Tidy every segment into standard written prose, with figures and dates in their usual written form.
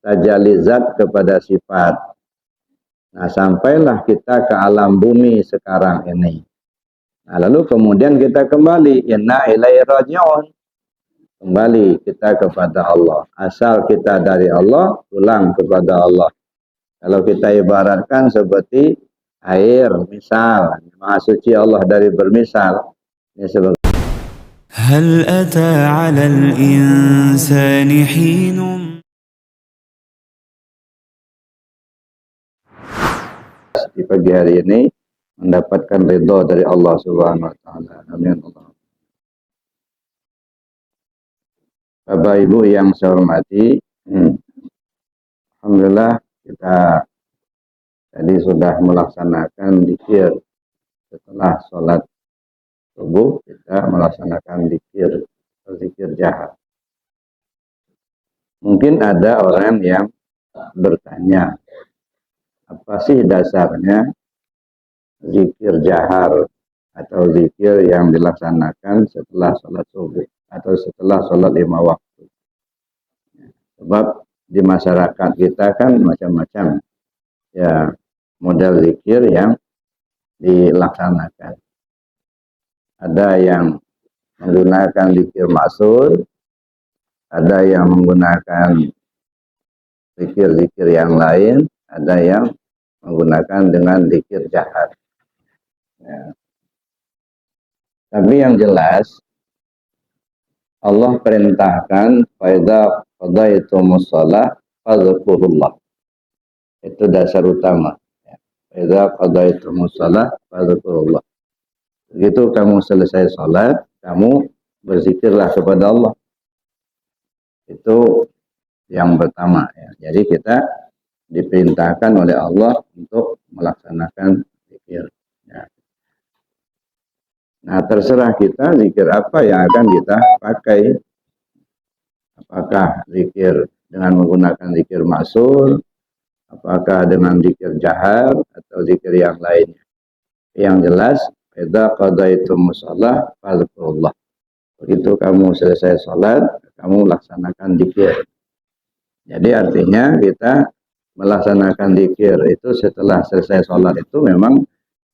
tajalli zat kepada sifat. Nah, sampailah kita ke alam bumi sekarang ini. Nah, lalu kemudian kita kembali, inna ilaihi raji'un. Kembali kita kepada Allah. Asal kita dari Allah, pulang kepada Allah. Kalau kita ibaratkan seperti air, misal, Maha Suci Allah dari bermisal. Ini sebagai هل أتى على الإنسان حين di pagi hari ini mendapatkan ridha dari Allah Subhanahu wa taala. Amin. Bapak Ibu yang saya hormati, alhamdulillah kita tadi sudah melaksanakan zikir. Setelah sholat subuh kita melaksanakan zikir jahat. Mungkin ada orang yang bertanya, apa sih dasarnya zikir jahar atau zikir yang dilaksanakan setelah sholat subuh atau setelah sholat 5 waktu? Sebab di masyarakat kita kan macam-macam ya model zikir yang dilaksanakan. Ada yang menggunakan zikir maksud, ada yang menggunakan zikir-zikir yang lain, ada yang menggunakan dengan zikir jahat. Ya. Tapi yang jelas Allah perintahkan faidza qadaytumus shalah fadhkurullah. Itu dasar utama. Faidza qadaytumus shalah fadhkurullah. Begitu kamu selesai sholat, kamu berzikirlah kepada Allah. Itu yang pertama ya. Jadi kita diperintahkan oleh Allah untuk melaksanakan zikir. Ya. Nah, terserah kita zikir apa yang akan kita pakai. Apakah zikir dengan menggunakan zikir maksud, apakah dengan zikir jahar atau zikir yang lainnya. Yang jelas, idza qadaytumus shalah fadhkurullah. Begitu kamu selesai sholat, kamu laksanakan zikir. Jadi artinya kita melaksanakan zikir itu setelah selesai sholat itu memang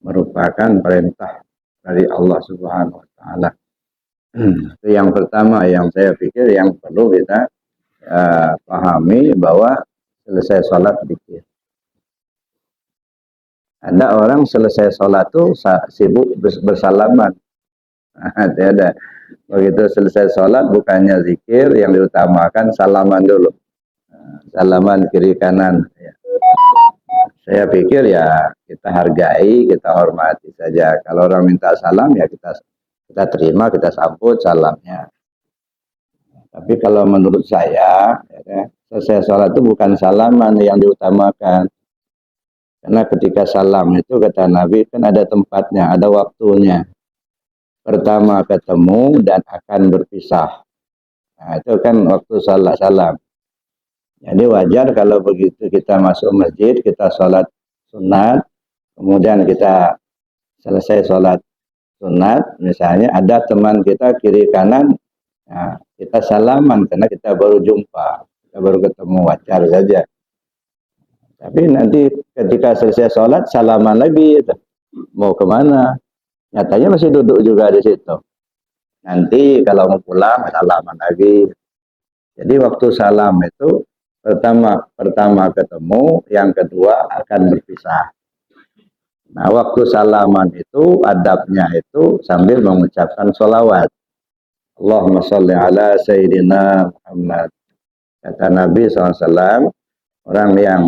merupakan perintah dari Allah Subhanahu wa taala. Itu yang pertama yang saya pikir yang perlu kita pahami bahwa selesai sholat zikir. Ada orang selesai sholat tuh sibuk bersalaman. Ada. Begitu selesai sholat bukannya zikir, yang diutamakan salaman dulu. Salaman kiri kanan. Ya. Saya pikir ya kita hargai, kita hormati saja. Kalau orang minta salam ya kita terima, kita sambut salamnya. Tapi kalau menurut saya, ya, selesai sholat itu bukan salaman yang diutamakan. Karena ketika salam itu kata Nabi kan ada tempatnya, ada waktunya. Pertama ketemu dan akan berpisah. Nah, itu kan waktu salam. Jadi wajar kalau begitu kita masuk masjid, kita sholat sunat, kemudian kita selesai sholat sunat, misalnya ada teman kita kiri kanan, nah, kita salaman karena kita baru jumpa, kita baru ketemu, wajar saja. Tapi nanti ketika selesai sholat salaman lagi, mau kemana? Nyatanya masih duduk juga di situ. Nanti kalau mau pulang salaman lagi. Jadi waktu salam itu pertama ketemu, yang kedua akan berpisah. Nah, waktu salaman itu adabnya itu sambil mengucapkan sholawat. Allahumma sholli ala Sayyidina Muhammad. Kata Nabi SAW, orang yang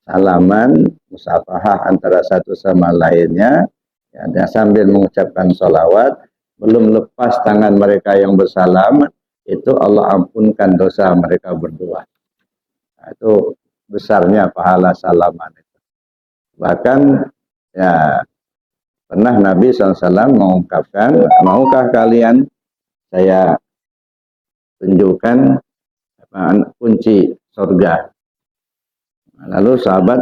salaman, musafahah antara satu sama lainnya, ya, sambil mengucapkan sholawat, belum lepas tangan mereka yang bersalam, itu Allah ampunkan dosa mereka berdua. Nah, itu besarnya pahala salaman itu. Bahkan ya pernah Nabi SAW mengungkapkan, maukah kalian saya tunjukkan kunci surga? Lalu sahabat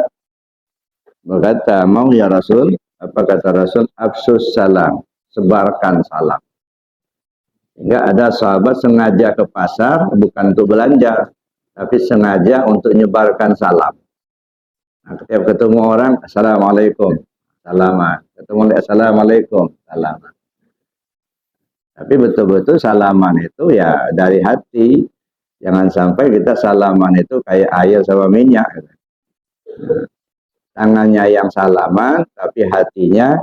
berkata, mau ya Rasul? Apa kata Rasul? Afsus salam, sebarkan salam. Hingga ada sahabat sengaja ke pasar bukan untuk belanja, tapi sengaja untuk nyebarkan salam. Nah, setiap ketemu orang, assalamualaikum, salaman. Ketemu assalamualaikum, salaman. Tapi betul-betul salaman itu ya dari hati. Jangan sampai kita salaman itu kayak air sama minyak. Tangannya yang salaman, tapi hatinya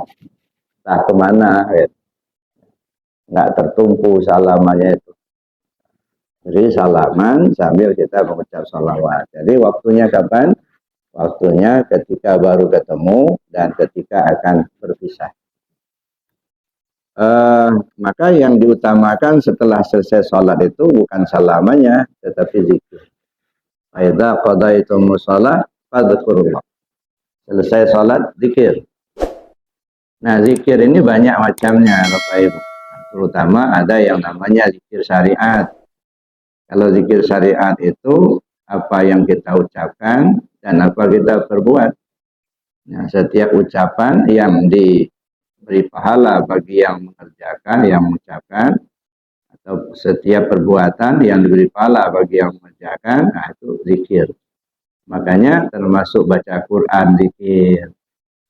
entah kemana. Nggak tertumpu salamannya itu. Jadi salaman sambil kita mengucap salawat. Jadi waktunya kapan? Waktunya ketika baru ketemu dan ketika akan berpisah. Maka yang diutamakan setelah selesai sholat itu bukan salamannya, tetapi zikir. Aidza qadaitum shalah fadhkurullah. Selesai sholat, zikir. Nah, zikir ini banyak macamnya, Bapak Ibu. Terutama ada yang namanya zikir syariat. Kalau zikir syariat itu apa yang kita ucapkan dan apa kita perbuat. Nah, setiap ucapan yang diberi pahala bagi yang mengerjakan, yang mengucapkan, atau setiap perbuatan yang diberi pahala bagi yang mengerjakan, nah itu zikir. Makanya termasuk baca Quran zikir,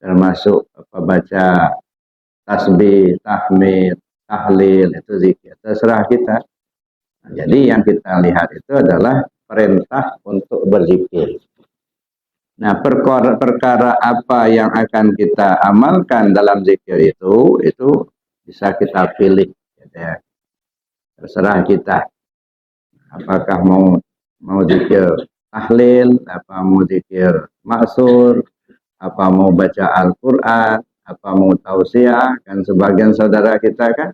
termasuk baca tasbih, tahmid, tahlil, itu zikir. Terserah kita. Nah, jadi yang kita lihat itu adalah perintah untuk berzikir. Nah, perkara apa yang akan kita amalkan dalam zikir itu bisa kita pilih. Ya. Terserah kita. Apakah mau zikir tahlil, apa mau zikir maksur, apa mau baca Al-Quran, apa mau tausiah. Kan sebagian saudara kita kan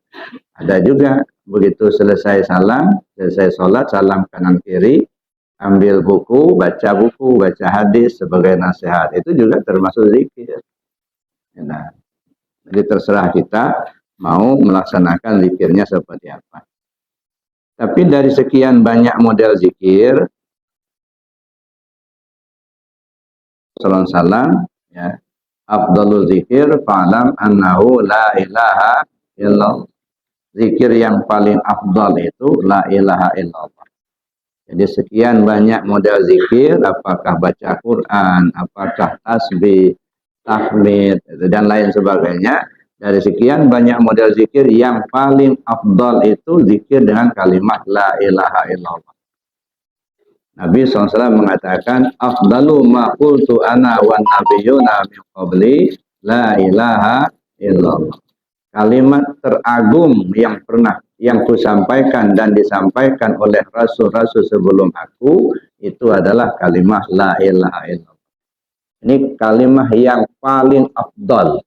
ada juga begitu selesai sholat, salam kanan kiri, ambil buku, baca hadis sebagai nasihat. Itu juga termasuk zikir. Nah, jadi terserah kita mau melaksanakan zikirnya seperti apa. Tapi dari sekian banyak model zikir, salam, ya, afdalul zikir fa'lam annahu la ilaha illallah. Zikir yang paling afdal itu la ilaha illallah. Jadi sekian banyak model zikir, apakah baca Quran, apakah tasbih, tahmid, dan lain sebagainya. Dari sekian banyak model zikir, yang paling afdal itu zikir dengan kalimat la ilaha illallah. Nabi SAW mengatakan, afdalu ma qultu ana wa nabiyyuna min qabli la ilaha illallah. Kalimat teragung yang kusampaikan dan disampaikan oleh rasul-rasul sebelum aku itu adalah kalimat la ilaha illallah. Ini kalimat yang paling afdal,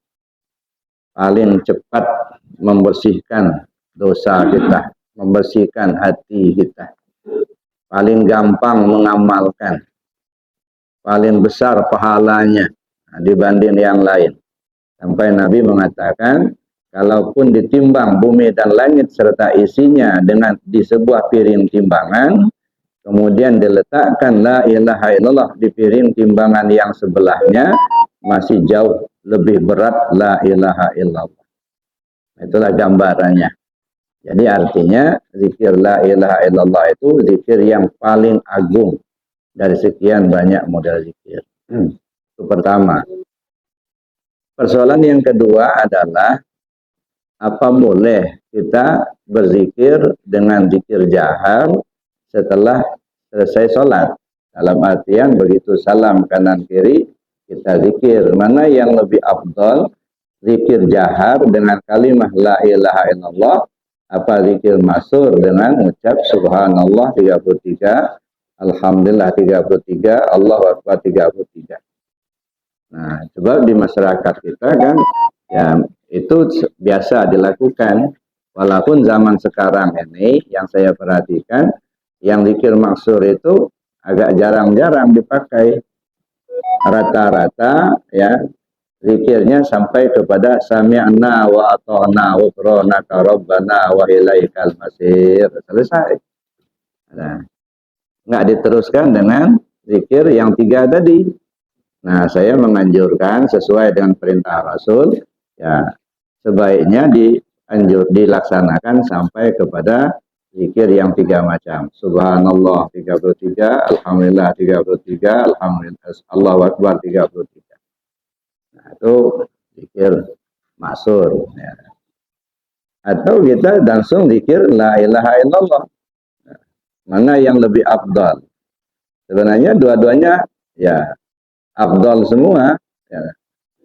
paling cepat membersihkan dosa kita, membersihkan hati kita, paling gampang mengamalkan, paling besar pahalanya dibanding yang lain. Sampai Nabi mengatakan, kalaupun ditimbang bumi dan langit serta isinya di sebuah piring timbangan, kemudian diletakkan la ilaha illallah di piring timbangan yang sebelahnya, masih jauh lebih berat la ilaha illallah. Itulah gambarannya. Jadi artinya zikir la ilaha illallah itu zikir yang paling agung dari sekian banyak model zikir. Itu pertama. Persoalan yang kedua adalah, apa boleh kita berzikir dengan zikir jahar setelah selesai sholat? Dalam artian begitu salam kanan kiri kita zikir. Mana yang lebih afdal? Zikir jahar dengan kalimat la ilaha illallah, apa zikir masur dengan ucap subhanallah 33, alhamdulillah 33, Allahu akbar 33. Nah, coba di masyarakat kita kan ya itu biasa dilakukan. Walaupun zaman sekarang ini yang saya perhatikan, yang zikir maksur itu agak jarang-jarang dipakai. Rata-rata ya zikirnya sampai kepada sami'na wa ata'na wa ghufranaka rabbana wa ilaikal masir. Selesai. Nah, nggak diteruskan dengan zikir yang 3 tadi. Nah, saya menganjurkan sesuai dengan perintah Rasul, ya sebaiknya dilaksanakan sampai kepada zikir yang 3 macam. Subhanallah 33, Alhamdulillah 33, Alhamdulillah, Allahu Akbar 33. Nah, itu zikir maksur. Ya. Atau kita langsung zikir la ilaha illallah. Mana yang lebih afdal? Sebenarnya dua-duanya ya afdal semua. Ya.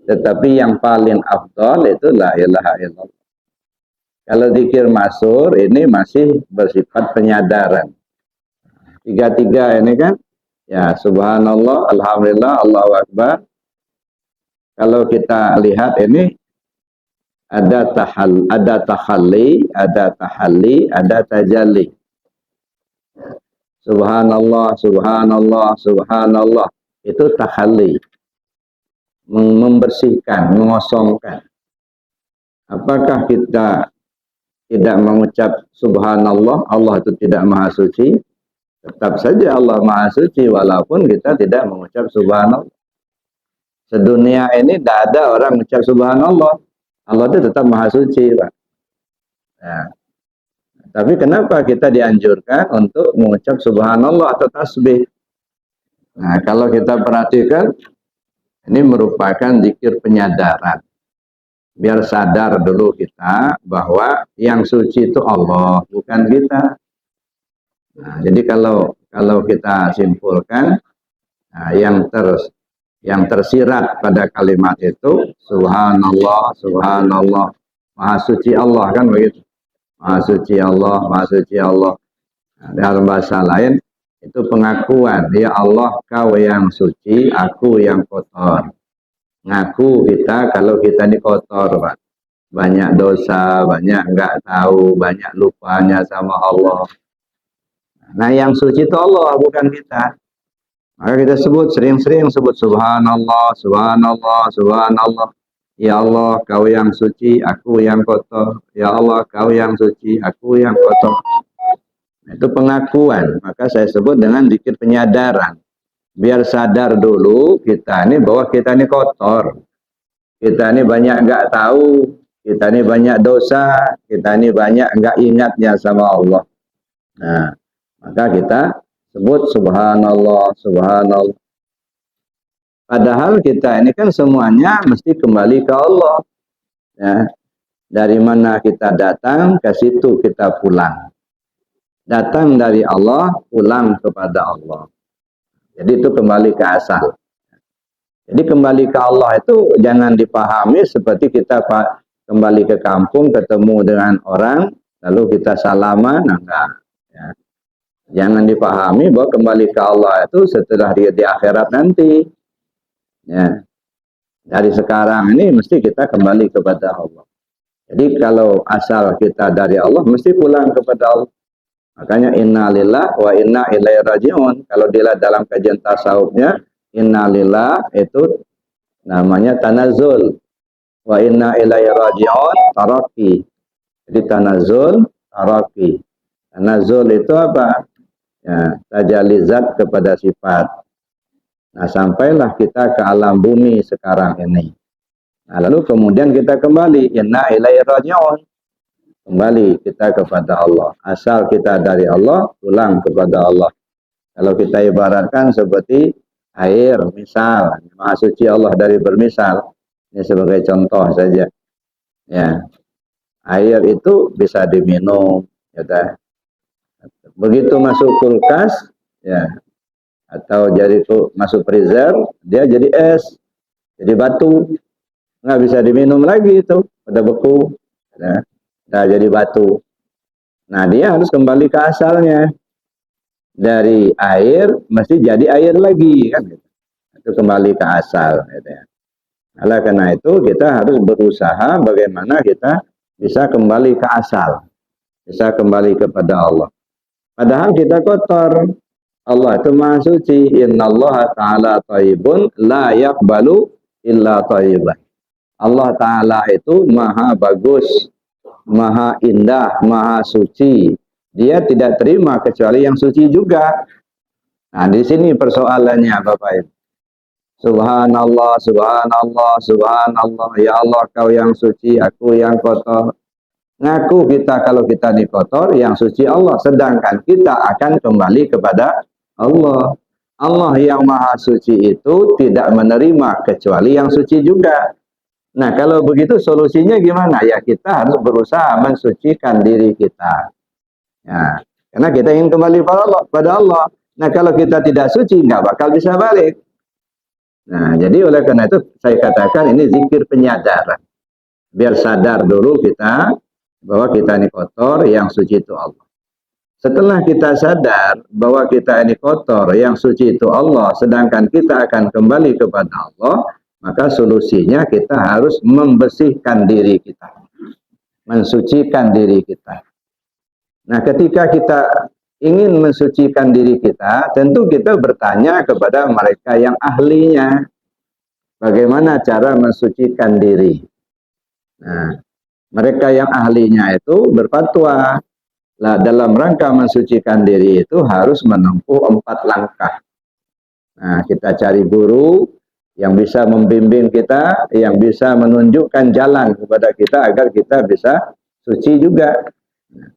Tetapi yang paling afdal itu la ilaha illallah. Kalau zikir maksur ini masih bersifat penyadaran. Tiga-tiga ini kan, ya subhanallah, alhamdulillah, Allahu Akbar. Kalau kita lihat ini ada tahalli, ada tajalli. Subhanallah, subhanallah, subhanallah. Itu tahalli. Membersihkan, mengosongkan. Apakah kita tidak mengucap subhanallah, Allah itu tidak maha suci? Tetap saja Allah maha suci walaupun kita tidak mengucap subhanallah. Sedunia ini tidak ada orang mengucap subhanallah. Allah itu tetap maha suci, Pak. Ya. Tapi kenapa kita dianjurkan untuk mengucap subhanallah atau tasbih? Nah, kalau kita perhatikan, ini merupakan zikir penyadaran. Biar sadar dulu kita bahwa yang suci itu Allah, bukan kita. Nah, jadi kalau kita simpulkan, nah, yang tersirat pada kalimat itu subhanallah, subhanallah, maha suci Allah, kan begitu. Maha suci Allah, maha suci Allah. Nah, dalam bahasa lain itu pengakuan, ya Allah kau yang suci, aku yang kotor. Ngaku kita kalau kita ini kotor, Pak. Banyak dosa, banyak nggak tahu, banyak lupanya sama Allah. Nah, yang suci itu Allah, bukan kita. Maka kita sebut, sering-sering sebut subhanallah, subhanallah, subhanallah. Ya Allah, kau yang suci, aku yang kotor. Ya Allah, kau yang suci, aku yang kotor. Itu pengakuan. Maka saya sebut dengan zikir penyadaran. Biar sadar dulu kita ini bahwa kita ini kotor. Kita ini banyak nggak tahu. Kita ini banyak dosa. Kita ini banyak nggak ingatnya sama Allah. Nah, maka kita sebut subhanallah, subhanallah. Padahal kita ini kan semuanya mesti kembali ke Allah. Ya. Dari mana kita datang, ke situ kita pulang. Datang dari Allah, pulang kepada Allah. Jadi itu kembali ke asal. Jadi kembali ke Allah itu jangan dipahami seperti kita kembali ke kampung, ketemu dengan orang, lalu kita salaman, enggak. Ya. Jangan dipahami bahwa kembali ke Allah itu setelah dia di akhirat nanti. Ya. Dari sekarang ini mesti kita kembali kepada Allah. Jadi kalau asal kita dari Allah, mesti pulang kepada Allah. Makanya inna lillah wa inna ilaihi raji'un. Kalau dilihat dalam kajian tasawufnya, inna lillah itu namanya tanazul. Wa inna ilaihi raji'un taraqi. Jadi tanazul, taraqi. Tanazul itu apa? Ya, tajalizat kepada sifat. Nah, sampailah kita ke alam bumi sekarang ini. Nah, lalu kemudian kita kembali inna ilaihi raji'un. Kembali kita kepada Allah. Asal kita dari Allah, pulang kepada Allah. Kalau kita ibaratkan seperti air, misal, maha suci Allah dari bermisal. Ini sebagai contoh saja. Ya, air itu bisa diminum. Ya, begitu masuk kulkas, ya, atau jadi masuk freezer, dia jadi es, jadi batu. Nggak bisa diminum lagi itu, pada beku. Ya. Nah, jadi batu. Nah, dia harus kembali ke asalnya. Dari air, mesti jadi air lagi. Kan? Itu kembali ke asal. Gitu ya. Nah, karena itu kita harus berusaha bagaimana kita bisa kembali ke asal. Bisa kembali kepada Allah. Padahal kita kotor. Allah itu maha suci. Innallaha ta'ala thayyibun la yaqbalu illa thayyiban. Allah Ta'ala itu maha bagus, maha indah, maha suci. Dia tidak terima kecuali yang suci juga. Nah, di sini persoalannya Bapak Ibu. Subhanallah, subhanallah, subhanallah. Ya Allah, kau yang suci, aku yang kotor. Ngaku kita kalau kita ini kotor, yang suci Allah. Sedangkan kita akan kembali kepada Allah. Allah yang maha suci itu tidak menerima kecuali yang suci juga. Nah, kalau begitu solusinya gimana? Ya kita harus berusaha mensucikan diri kita. Ya, karena kita ingin kembali pada Allah. Nah, kalau kita tidak suci, nggak bakal bisa balik. Nah, jadi oleh karena itu saya katakan ini zikir penyadaran. Biar sadar dulu kita bahwa kita ini kotor, yang suci itu Allah. Setelah kita sadar bahwa kita ini kotor, yang suci itu Allah, sedangkan kita akan kembali kepada Allah, maka solusinya kita harus membersihkan diri kita, mensucikan diri kita. Nah, ketika kita ingin mensucikan diri kita, tentu kita bertanya kepada mereka yang ahlinya, bagaimana cara mensucikan diri. Nah, mereka yang ahlinya itu berfatwa, lah dalam rangka mensucikan diri itu harus menempuh 4 langkah. Nah, kita cari guru yang bisa membimbing kita, yang bisa menunjukkan jalan kepada kita agar kita bisa suci juga. Nah,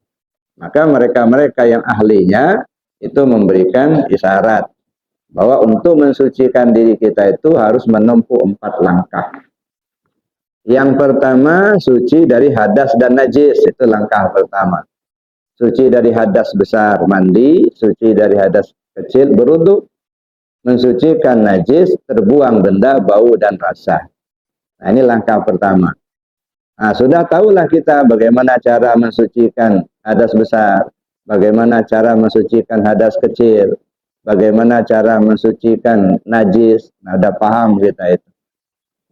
maka mereka-mereka yang ahlinya itu memberikan isyarat bahwa untuk mensucikan diri kita itu harus menempuh 4 langkah. Yang pertama, suci dari hadas dan najis, itu langkah pertama. Suci dari hadas besar, mandi. Suci dari hadas kecil, berwudu. Mensucikan najis, terbuang benda, bau dan rasa. Nah, ini langkah pertama. Nah, sudah tahulah kita bagaimana cara mensucikan hadas besar, bagaimana cara mensucikan hadas kecil, bagaimana cara mensucikan najis. Nah, udah paham kita itu.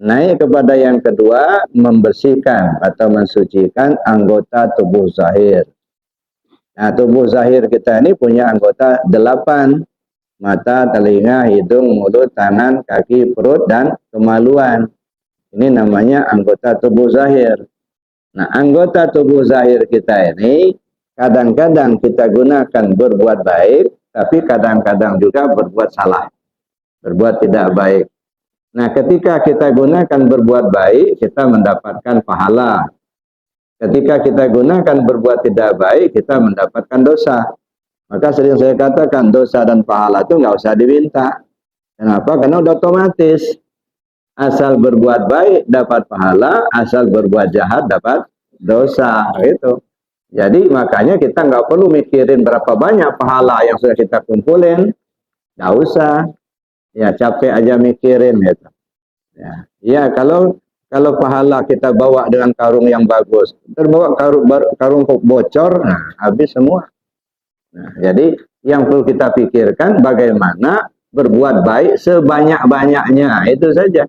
Naik kepada yang kedua, membersihkan atau mensucikan anggota tubuh zahir. Nah, tubuh zahir kita ini punya anggota 8. Mata, telinga, hidung, mulut, tangan, kaki, perut, dan kemaluan. Ini namanya anggota tubuh zahir. Nah, anggota tubuh zahir kita ini kadang-kadang kita gunakan berbuat baik, tapi kadang-kadang juga berbuat salah, berbuat tidak baik. Nah, ketika kita gunakan berbuat baik, kita mendapatkan pahala. Ketika kita gunakan berbuat tidak baik, kita mendapatkan dosa. Maka sering saya katakan, dosa dan pahala itu nggak usah diminta. Kenapa? Karena udah otomatis. Asal berbuat baik dapat pahala, asal berbuat jahat dapat dosa. Gitu. Jadi makanya kita nggak perlu mikirin berapa banyak pahala yang sudah kita kumpulin. Nggak usah. Ya capek aja mikirin gitu. Ya kalau pahala kita bawa dengan karung yang bagus, terbawa karung bocor, nah habis semua. Nah, jadi yang perlu kita pikirkan bagaimana berbuat baik sebanyak-banyaknya, itu saja.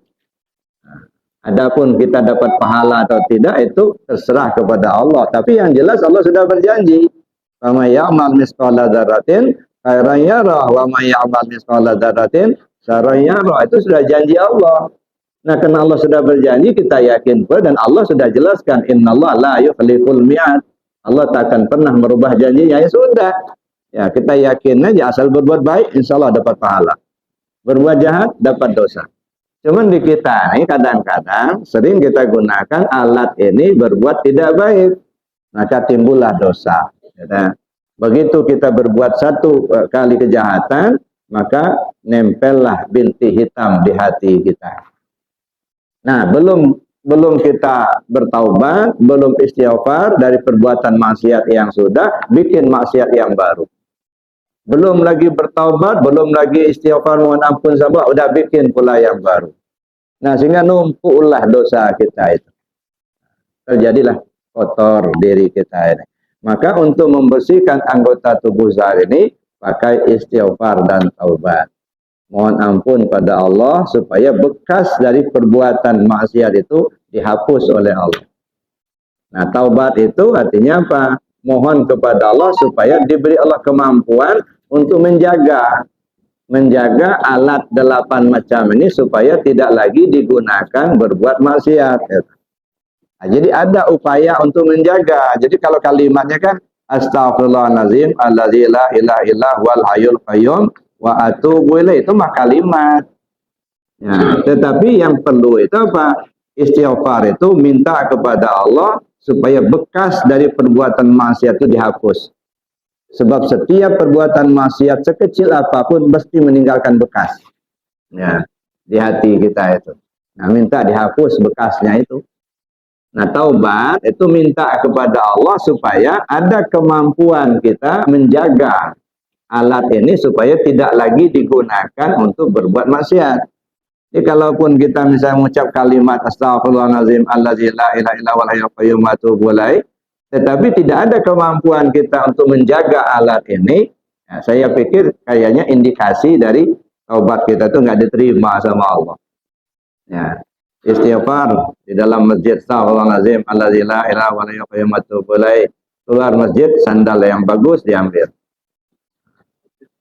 Nah, adapun kita dapat pahala atau tidak itu terserah kepada Allah. Tapi yang jelas Allah sudah berjanji, "Wa may ya'mal mithqala dzarratin khairan yarah wa may ya'mal mithqala dzarratin syarran yarah." Itu sudah janji Allah. Nah, karena Allah sudah berjanji, kita yakin pula, dan Allah sudah jelaskan, innallaha la yukhliful mi'ad. Allah tak akan pernah merubah janjinya. Ya sudah. Ya, kita yakin aja, asal berbuat baik, insya Allah dapat pahala. Berbuat jahat, dapat dosa. Cuman di kita ini kadang-kadang sering kita gunakan alat ini berbuat tidak baik. Maka timbullah dosa. Ya, begitu kita berbuat 1 kali kejahatan, maka nempellah bintik hitam di hati kita. Nah, belum kita bertaubat, belum istighfar dari perbuatan maksiat yang sudah, bikin maksiat yang baru. Belum lagi bertaubat, belum lagi istighfar mohon ampun sabar, udah bikin pula yang baru. Nah, sehingga numpuklah dosa kita itu. Terjadilah kotor diri kita ini. Maka untuk membersihkan anggota tubuh zahir ini, pakai istighfar dan taubat. Mohon ampun pada Allah supaya bekas dari perbuatan maksiat itu dihapus oleh Allah. Nah, taubat itu artinya apa? Mohon kepada Allah supaya diberi Allah kemampuan untuk menjaga alat 8 macam ini supaya tidak lagi digunakan berbuat maksiat. Nah, jadi ada upaya untuk menjaga. Jadi kalau kalimatnya kan Astaghfirullahaladzim alladzi la ilaha illa huwal hayyul qayyum wa atubu ilaih, itu mah kalimat. Ya, tetapi yang perlu itu apa? Istighfar itu minta kepada Allah supaya bekas dari perbuatan maksiat itu dihapus. Sebab setiap perbuatan maksiat sekecil apapun mesti meninggalkan bekas. Ya, di hati kita itu. Nah, minta dihapus bekasnya itu. Nah, taubat itu minta kepada Allah supaya ada kemampuan kita menjaga alat ini supaya tidak lagi digunakan untuk berbuat maksiat. Jadi kalaupun kita misalnya mengucap kalimat astaghfirullahaladzim allazi la ilaha illa huwal hayyul qayyum wa atubu ilaih, tetapi tidak ada kemampuan kita untuk menjaga alat ini, ya, saya pikir kayaknya indikasi dari taubat kita itu nggak diterima sama Allah. Ya, istighfar di dalam masjid astaghfirullahaladzim allazi la ilaha illa huwal hayyul qayyum wa atubu ilaih. Keluar masjid sandal yang bagus diambil.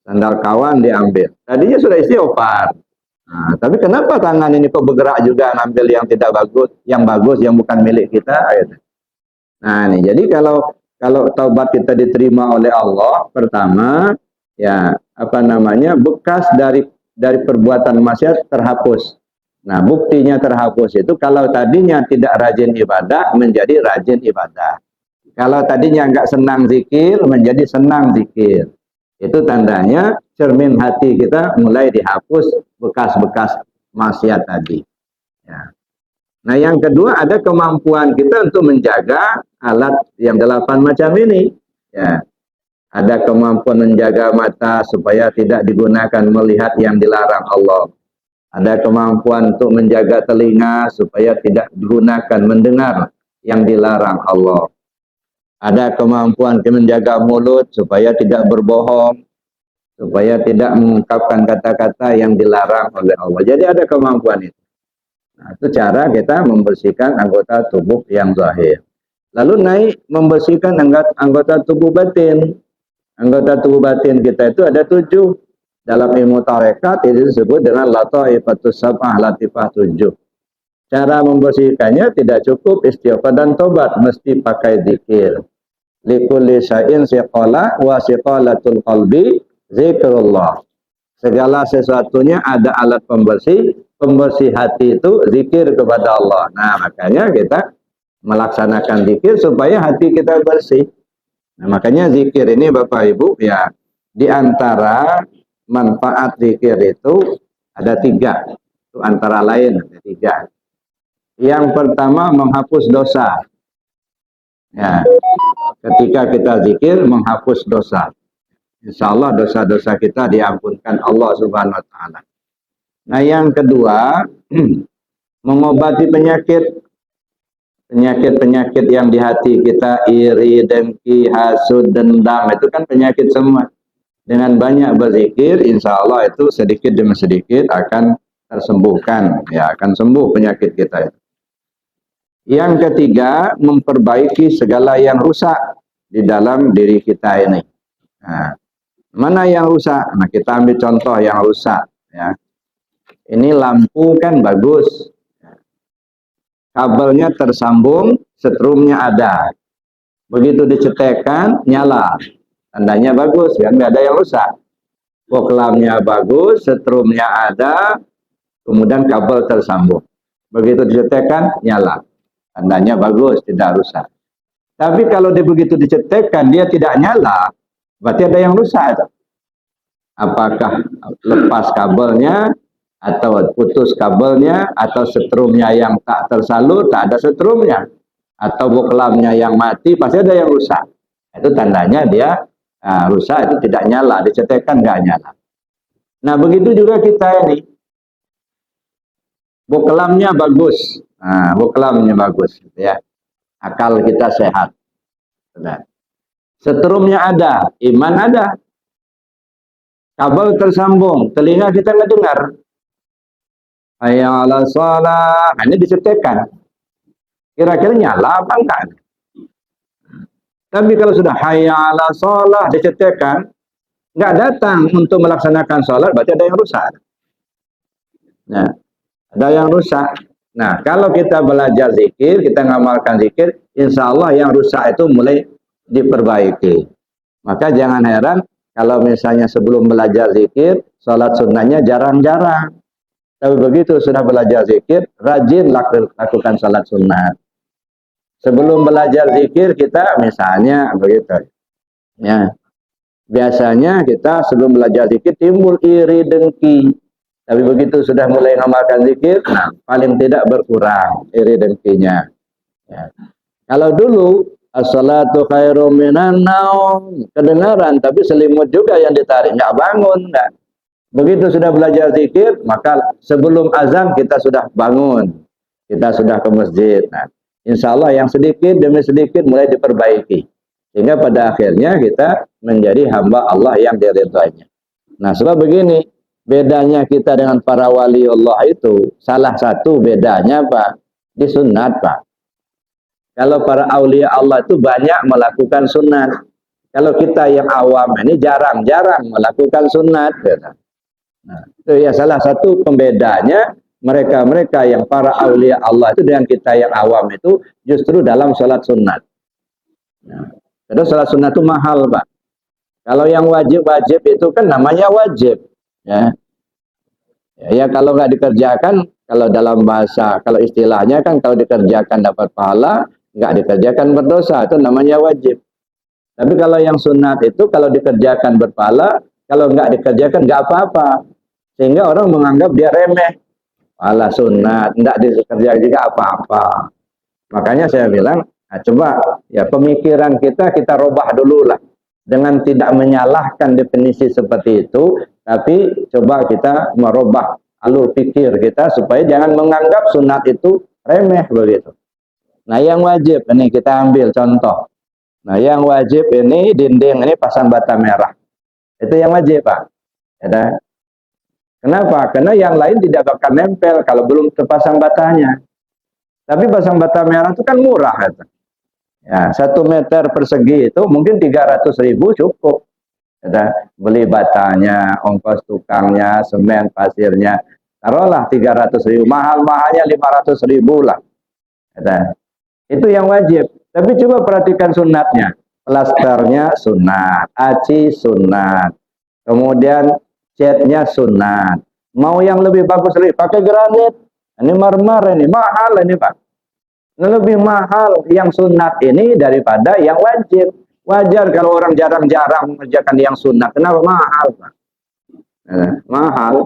Sandal kawan diambil. Tadinya sudah istighfar. Nah, tapi kenapa tangan ini kok bergerak juga ngambil yang tidak bagus, yang bukan milik kita? Nah, ini jadi kalau taubat kita diterima oleh Allah, pertama ya apa namanya bekas dari perbuatan maksiat terhapus. Nah, buktinya terhapus itu kalau tadinya tidak rajin ibadah menjadi rajin ibadah. Kalau tadinya enggak senang zikir menjadi senang zikir. Itu tandanya cermin hati kita mulai dihapus bekas-bekas maksiat tadi. Ya. Nah, yang kedua ada kemampuan kita untuk menjaga alat yang 8 macam ini. Ya. Ada kemampuan menjaga mata supaya tidak digunakan melihat yang dilarang Allah. Ada kemampuan untuk menjaga telinga supaya tidak digunakan mendengar yang dilarang Allah. Ada kemampuan menjaga mulut supaya tidak berbohong, supaya tidak mengungkapkan kata-kata yang dilarang oleh Allah. Jadi ada kemampuan itu. Nah, itu cara kita membersihkan anggota tubuh yang zahir. Lalu naik membersihkan anggota tubuh batin. Anggota tubuh batin kita itu ada 7. Dalam ilmu tarekat itu disebut dengan lataifatus sab'ah, latifah 7. Cara membersihkannya tidak cukup istighfar dan tobat, mesti pakai zikir. Likulli syai'in siqala wa siqalatul qalbi zikrullah. Segala sesuatunya ada alat pembersih. Pembersih hati itu zikir kepada Allah. Nah, makanya kita melaksanakan zikir supaya hati kita bersih. Nah, makanya zikir ini Bapak Ibu ya, di antara manfaat zikir itu ada 3. Itu antara lain ada 3. Yang pertama menghapus dosa. Ya, ketika kita zikir menghapus dosa. Insya Allah dosa-dosa kita diampunkan Allah Subhanahu Wa Taala. Nah, yang kedua mengobati penyakit yang di hati kita, iri, dengki, hasud, dendam, itu kan penyakit semua. Dengan banyak berzikir, insya Allah itu sedikit demi sedikit akan tersembuhkan, ya akan sembuh penyakit kita itu. Yang ketiga, memperbaiki segala yang rusak di dalam diri kita ini. Nah, mana yang rusak? Nah, kita ambil contoh yang rusak. Ya. Ini lampu kan bagus. Kabelnya tersambung, setrumnya ada. Begitu dicetekkan, nyala. Tandanya bagus, kan nggak ada yang rusak. Boklamnya bagus, setrumnya ada, kemudian kabel tersambung. Begitu dicetekkan, nyala. Tandanya bagus, tidak rusak. Tapi kalau dia begitu dicetekkan, dia tidak nyala, berarti ada yang rusak. Apakah lepas kabelnya, atau putus kabelnya, atau setrumnya yang tak tersalur, tak ada setrumnya, atau boklamnya yang mati, pasti ada yang rusak. Itu tandanya dia rusak, itu tidak nyala, dicetekkan nggak nyala. Nah, begitu juga kita ini. Boklamnya bagus. Nah, boklamnya bagus, ya. Akal kita sehat. Nah, setrumnya ada, iman ada. Kabel tersambung, telinga kita nggak dengar. Hayya 'alas shalah, ini dicetekkan. Kira-kira nyala apa enggak? Tapi kalau sudah hayya 'alas shalah dicetekkan, nggak datang untuk melaksanakan sholat, berarti ada yang rusak. Nah, ada yang rusak. Nah, kalau kita belajar zikir, kita ngamalkan zikir, insya Allah yang rusak itu mulai diperbaiki. Maka jangan heran kalau misalnya sebelum belajar zikir, sholat sunnahnya jarang-jarang. Tapi begitu sudah belajar zikir, rajin lakukan sholat sunnah. Sebelum belajar zikir kita misalnya begitu. Ya. Biasanya kita sebelum belajar zikir timbul iri dengki. Tapi begitu sudah mulai mengamalkan zikir, nah paling tidak berkurang iri dengkinya. Ya. Kalau dulu as-salatu khairum minan naum, kedengaran tapi selimut juga yang ditarik, nggak bangun, nggak. Begitu sudah belajar zikir, maka sebelum azan kita sudah bangun, kita sudah ke masjid. Nah, insya Allah yang sedikit demi sedikit mulai diperbaiki, sehingga pada akhirnya kita menjadi hamba Allah yang diridhoinya. Nah, sebab begini, bedanya kita dengan para wali Allah itu, salah satu bedanya Pak, di sunat Pak. Kalau para aulia Allah itu banyak melakukan sunat. Kalau kita yang awam ini jarang-jarang melakukan sunat. Nah, itu ya salah satu pembedanya mereka-mereka yang para aulia Allah itu dengan kita yang awam itu justru dalam sholat sunat. Nah, karena sholat sunat itu mahal Pak. Kalau yang wajib-wajib itu kan namanya wajib. Ya kalau nggak dikerjakan, kalau dalam bahasa, kalau istilahnya kan kalau dikerjakan dapat pahala, nggak dikerjakan berdosa, itu namanya wajib. Tapi kalau yang sunat itu kalau dikerjakan berpahala, kalau nggak dikerjakan nggak apa-apa. Sehingga orang menganggap dia remeh. Pahala sunat, nggak dikerjakan juga apa-apa. Makanya saya bilang, nah coba ya pemikiran kita robah dulu lah. Dengan tidak menyalahkan definisi seperti itu, tapi coba kita merubah alur pikir kita supaya jangan menganggap sunat itu remeh begitu. Nah yang wajib, ini kita ambil contoh. Nah yang wajib ini dinding ini pasang bata merah. Itu yang wajib Pak. Ya, kenapa? Karena yang lain tidak bakal nempel kalau belum terpasang batanya. Tapi pasang bata merah itu kan murah. Ya, 1 meter persegi itu mungkin 300.000 cukup. Ya, beli batanya, ongkos tukangnya, semen, pasirnya. Taruhlah 300.000. Mahal-mahalnya 500.000 lah. Ya, itu yang wajib. Tapi coba perhatikan sunatnya. Plasternya sunat, aci sunat. Kemudian catnya sunat. Mau yang lebih bagus lagi, pakai granit. Ini marmer ini, mahal ini Pak. Ini lebih mahal yang sunat ini daripada yang wajib. Wajar kalau orang jarang-jarang mengerjakan yang sunat. Kenapa mahal Pak? Mahal.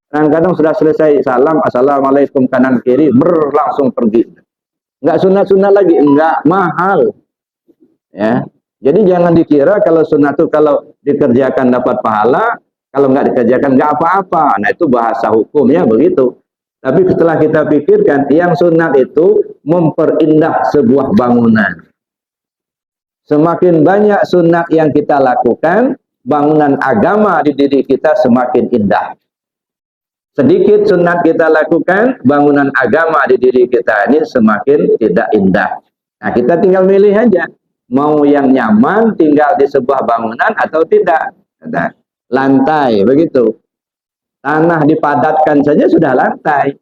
Kadang-kadang sudah selesai salam, assalamualaikum kanan kiri, langsung pergi. Enggak sunat-sunat lagi, enggak, mahal. Ya. Jadi jangan dikira kalau sunat itu kalau dikerjakan dapat pahala, kalau nggak dikerjakan nggak apa-apa. Nah itu bahasa hukumnya begitu. Tapi setelah kita pikirkan, yang sunat itu memperindah sebuah bangunan. Semakin banyak sunat yang kita lakukan, bangunan agama di diri kita semakin indah. Sedikit sunat kita lakukan, bangunan agama di diri kita ini semakin tidak indah. Nah kita tinggal milih aja. Mau yang nyaman tinggal di sebuah bangunan atau tidak. Lantai, begitu. Tanah dipadatkan saja sudah lantai.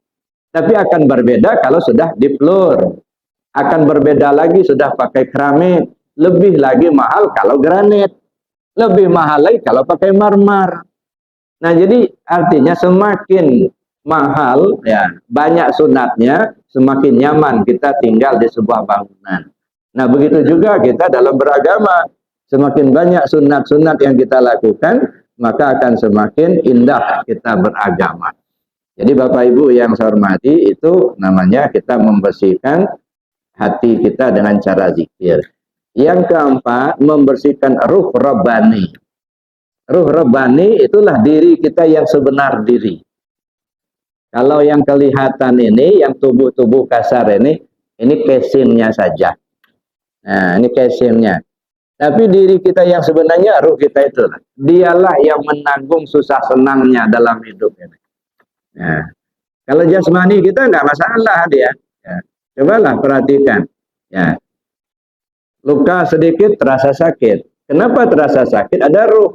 Tapi akan berbeda kalau sudah di floor. Akan berbeda lagi sudah pakai keramik. Lebih lagi mahal kalau granit. Lebih mahal lagi kalau pakai marmer. Nah jadi artinya semakin mahal, ya banyak sunatnya, semakin nyaman kita tinggal di sebuah bangunan. Nah begitu juga kita dalam beragama, semakin banyak sunat-sunat yang kita lakukan, maka akan semakin indah kita beragama. Jadi Bapak Ibu yang saya hormati, itu namanya kita membersihkan hati kita dengan cara zikir. Yang keempat, membersihkan ruh rabbani. Ruh rabbani itulah diri kita yang sebenar diri. Kalau yang kelihatan ini, yang tubuh-tubuh kasar ini kesimnya saja. Nah, ini kesimnya. Tapi diri kita yang sebenarnya, ruh kita itu, dialah yang menanggung susah senangnya dalam hidup ini. Nah, kalau jasmani kita nggak masalah dia. Ya. Cobalah perhatikan. Ya. Luka sedikit terasa sakit. Kenapa terasa sakit? Ada ruh.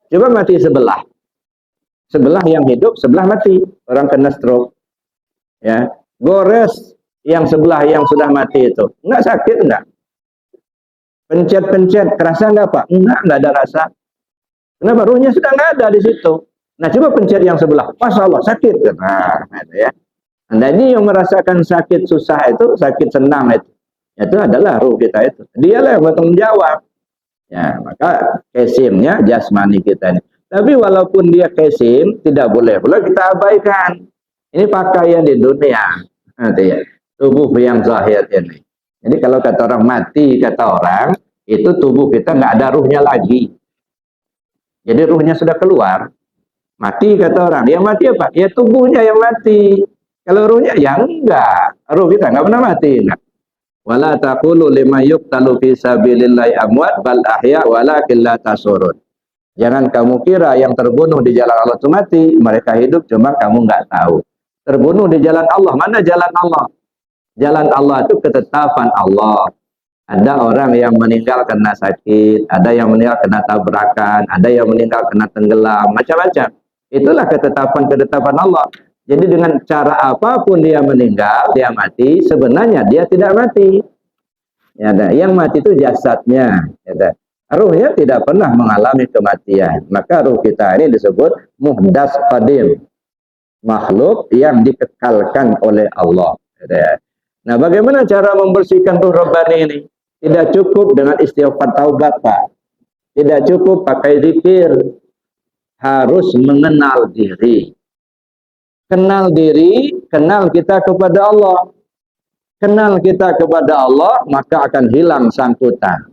Coba mati sebelah. Sebelah yang hidup, sebelah mati. Orang kena stroke. Ya. Gores yang sebelah yang sudah mati itu. Enggak sakit, enggak. Pencet-pencet, kerasa enggak Pak? Enggak ada rasa. Kenapa? Ruhnya sudah enggak ada di situ. Nah, coba pencet yang sebelah. Masya Allah, sakit. Nah, ya. Anda ini yang merasakan sakit susah itu, sakit senang itu. Itu adalah ruh kita itu. Dialah yang bertanggung jawab. Ya, maka kesimnya jasmani kita ini. Tapi walaupun dia kesim, tidak boleh pula kita abaikan. Ini pakaian di dunia. Nanti ya, tubuh yang zahir ini. Jadi kalau kata orang mati, kata orang, itu tubuh kita nggak ada ruhnya lagi. Jadi ruhnya sudah keluar. Mati kata orang. Yang mati apa? Ya tubuhnya yang mati. Kalau ruhnya ya enggak. Ruh kita nggak pernah mati. Enggak. Wala taqulu lima yuqtalu fi sabilillahi amwat bal ahya walakin la tasurun. Jangan kamu kira yang terbunuh di jalan Allah itu mati, mereka hidup cuma kamu nggak tahu. Terbunuh di jalan Allah, mana jalan Allah? Jalan Allah itu ketetapan Allah. Ada orang yang meninggal karena sakit, ada yang meninggal karena tabrakan, ada yang meninggal karena tenggelam, macam-macam. Itulah ketetapan-ketetapan Allah. Jadi dengan cara apapun dia meninggal, dia mati, sebenarnya dia tidak mati. Ya, yang mati itu jasadnya. Ya, ruhnya tidak pernah mengalami kematian. Maka ruh kita ini disebut muhdas qadim. Makhluk yang dikekalkan oleh Allah. Ya. Nah, bagaimana cara membersihkan ruh Rabbani ini? Tidak cukup dengan istighfar taubat, Pak. Tidak cukup pakai zikir. Harus mengenal diri. Kenal diri, kenal kita kepada Allah. Kenal kita kepada Allah, maka akan hilang sangkutan.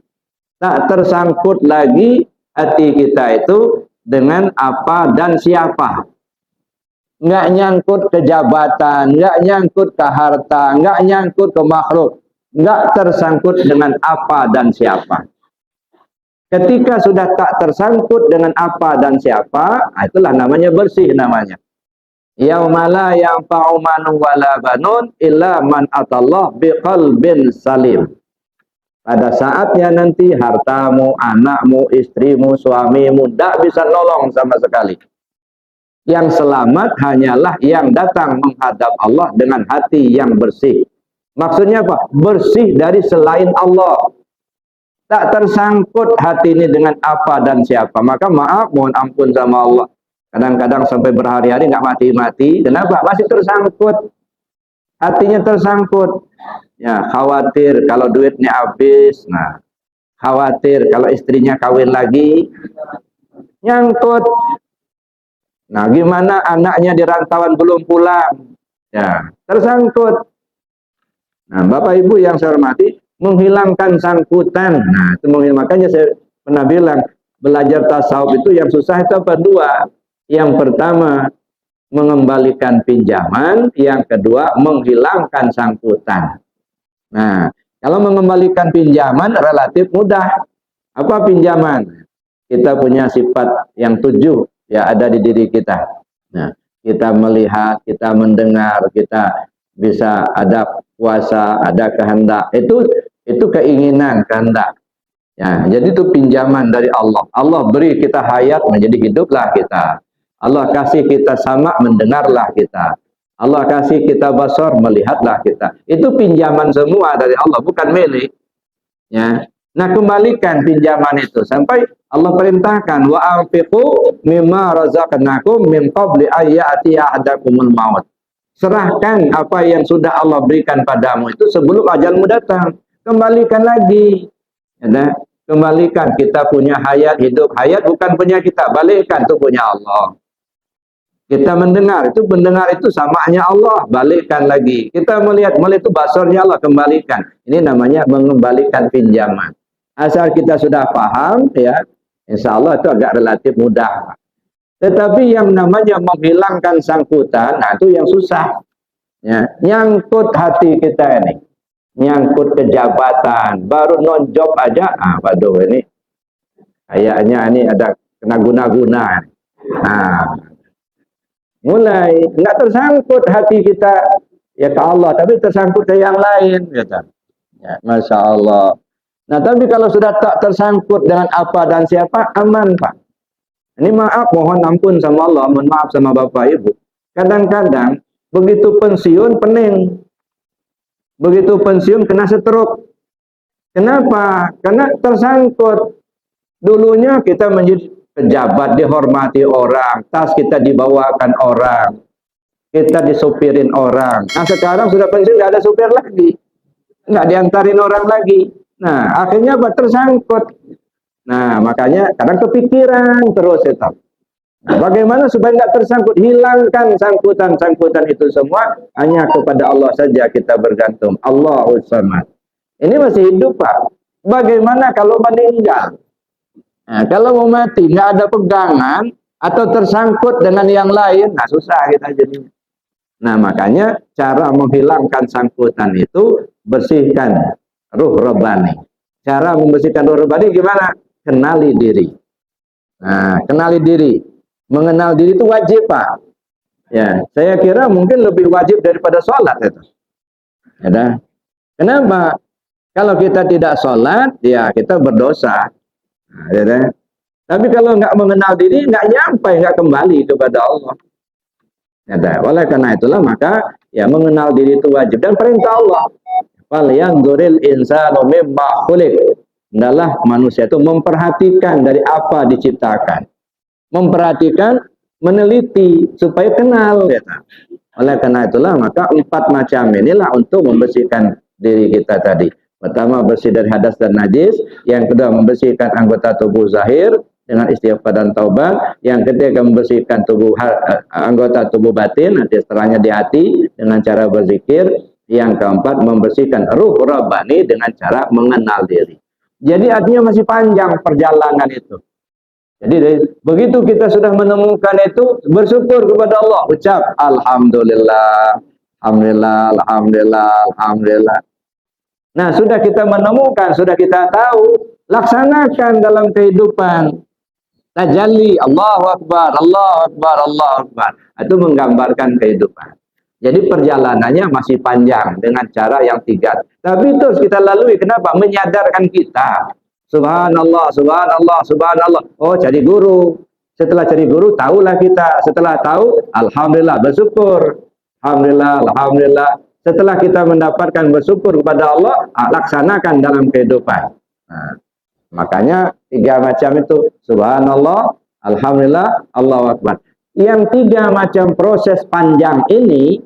Tak tersangkut lagi hati kita itu dengan apa dan siapa. Nggak nyangkut ke jabatan, nggak nyangkut ke harta, nggak nyangkut ke makhluk. Nggak tersangkut dengan apa dan siapa. Ketika sudah tak tersangkut dengan apa dan siapa, itulah namanya bersih namanya. Yaumala yanfa'u manun wala banun illa man atallah biqalbin salim. Pada saatnya nanti hartamu, anakmu, istrimu, suamimu tidak bisa nolong sama sekali. Yang selamat hanyalah yang datang menghadap Allah dengan hati yang bersih. Maksudnya apa? Bersih dari selain Allah. Tak tersangkut hati ini dengan apa dan siapa. Maka maaf, mohon ampun sama Allah. Kadang-kadang sampai berhari-hari nggak mati-mati. Kenapa? Masih tersangkut. Hatinya tersangkut. Ya, khawatir kalau duitnya habis. Nah, khawatir kalau istrinya kawin lagi. Nyangkut. Nah, gimana anaknya di rantauan belum pulang? Ya, tersangkut. Nah, Bapak Ibu yang saya hormati, menghilangkan sangkutan. Nah, itu makanya saya pernah bilang, belajar tasawuf itu yang susah itu apa? Dua. Yang pertama, mengembalikan pinjaman. Yang kedua, menghilangkan sangkutan. Nah, kalau mengembalikan pinjaman relatif mudah. Apa pinjaman? Kita punya sifat yang 7 ya ada di diri kita. Nah, kita melihat, kita mendengar, kita bisa ada kuasa, ada kehendak. Itu keinginan, kehendak. Ya, jadi itu pinjaman dari Allah. Allah beri kita hayat, menjadi hiduplah kita. Allah kasih kita sama, mendengarlah kita. Allah kasih kita basar, melihatlah kita. Itu pinjaman semua dari Allah, bukan milik. Ya. Nah, kembalikan pinjaman itu sampai Allah perintahkan wa anfiqu mimma razaqnakum min qabli ayyati ahadakumul maut. Serahkan apa yang sudah Allah berikan padamu itu sebelum ajalmu datang. Kembalikan lagi. Ya, kembalikan, kita punya hayat, hidup. Hayat bukan punya kita, balikkan, itu punya Allah. Kita mendengar itu samanya Allah, balikkan lagi. Kita melihat itu basarnya Allah, kembalikan. Ini namanya mengembalikan pinjaman. Asal kita sudah paham, ya, insya Allah itu agak relatif mudah. Tetapi yang namanya menghilangkan sangkutan, nah itu yang susah. Ya, nyangkut hati kita ini. Nyangkut ke jabatan, baru non-job aja, waduh ini kayaknya ini ada kena guna-guna. Nah, mulai nggak tersangkut hati kita ya ke Allah, tapi tersangkut ke yang lain, gitu. Ya, Masya Allah. Nah, tapi kalau sudah tak tersangkut dengan apa dan siapa, aman, Pak. Ini maaf, mohon ampun sama Allah, mohon maaf sama Bapak Ibu. Kadang-kadang begitu pensiun pening. Begitu pensiun kena stroke. Kenapa? Karena tersangkut. Dulunya kita menjadi pejabat, dihormati orang, tas kita dibawakan orang, kita disupirin orang. Nah, sekarang sudah pensiun, nggak ada supir lagi. nggak diantarin orang lagi. Nah, akhirnya apa? Tersangkut. Nah, makanya kadang kepikiran terus itu. Nah, bagaimana supaya nggak tersangkut? Hilangkan sangkutan-sangkutan itu semua. Hanya kepada Allah saja kita bergantung. Allahus Samad. Ini masih hidup, Pak. Bagaimana kalau meninggal? Nah, kalau mau mati, nggak ada pegangan atau tersangkut dengan yang lain, nah susah kita jadinya. Nah, makanya cara menghilangkan sangkutan itu bersihkan ruh robbani. Cara membersihkan ruh robbani gimana? Kenali diri. Nah, kenali diri. Mengenal diri itu wajib, Pak. Ya, saya kira mungkin lebih wajib daripada sholat itu. Ya, kenapa? Kalau kita tidak sholat, ya kita berdosa. Nah, ya, tapi kalau nggak mengenal diri, nggak nyampe, nggak kembali kepada Allah. Ya, oleh karena itulah maka ya mengenal diri itu wajib dan perintah Allah. Falyanzuril insanu mimma khuliq. Adalah manusia itu memperhatikan dari apa diciptakan. Memperhatikan, meneliti supaya kenal. Ya. Oleh karena itulah maka 4 macam inilah untuk membersihkan diri kita tadi. Pertama, bersih dari hadas dan najis. Yang kedua, membersihkan anggota tubuh zahir dengan istighfar dan taubat. Yang ketiga, membersihkan anggota tubuh batin, nanti setelahnya di hati dengan cara berzikir. Yang keempat, membersihkan ruh rabbani dengan cara mengenal diri. Jadi artinya masih panjang perjalanan itu. Jadi begitu kita sudah menemukan itu, bersyukur kepada Allah, ucap alhamdulillah, alhamdulillah, alhamdulillah, alhamdulillah. Nah, sudah kita menemukan, sudah kita tahu, laksanakan dalam kehidupan. Tajalli, Allahu Akbar, Allahu Akbar, Allahu Akbar. Itu menggambarkan kehidupan. Jadi perjalanannya masih panjang dengan cara yang 3. Tapi terus kita lalui, kenapa? Menyadarkan kita. Subhanallah, subhanallah, subhanallah. Oh, cari guru. Setelah cari guru, tahulah kita. Setelah tahu, alhamdulillah, bersyukur. Alhamdulillah, alhamdulillah. Setelah kita mendapatkan bersyukur kepada Allah, laksanakan dalam kehidupan. Nah, makanya 3 macam itu. Subhanallah, alhamdulillah, Allahu Akbar. Yang 3 macam proses panjang ini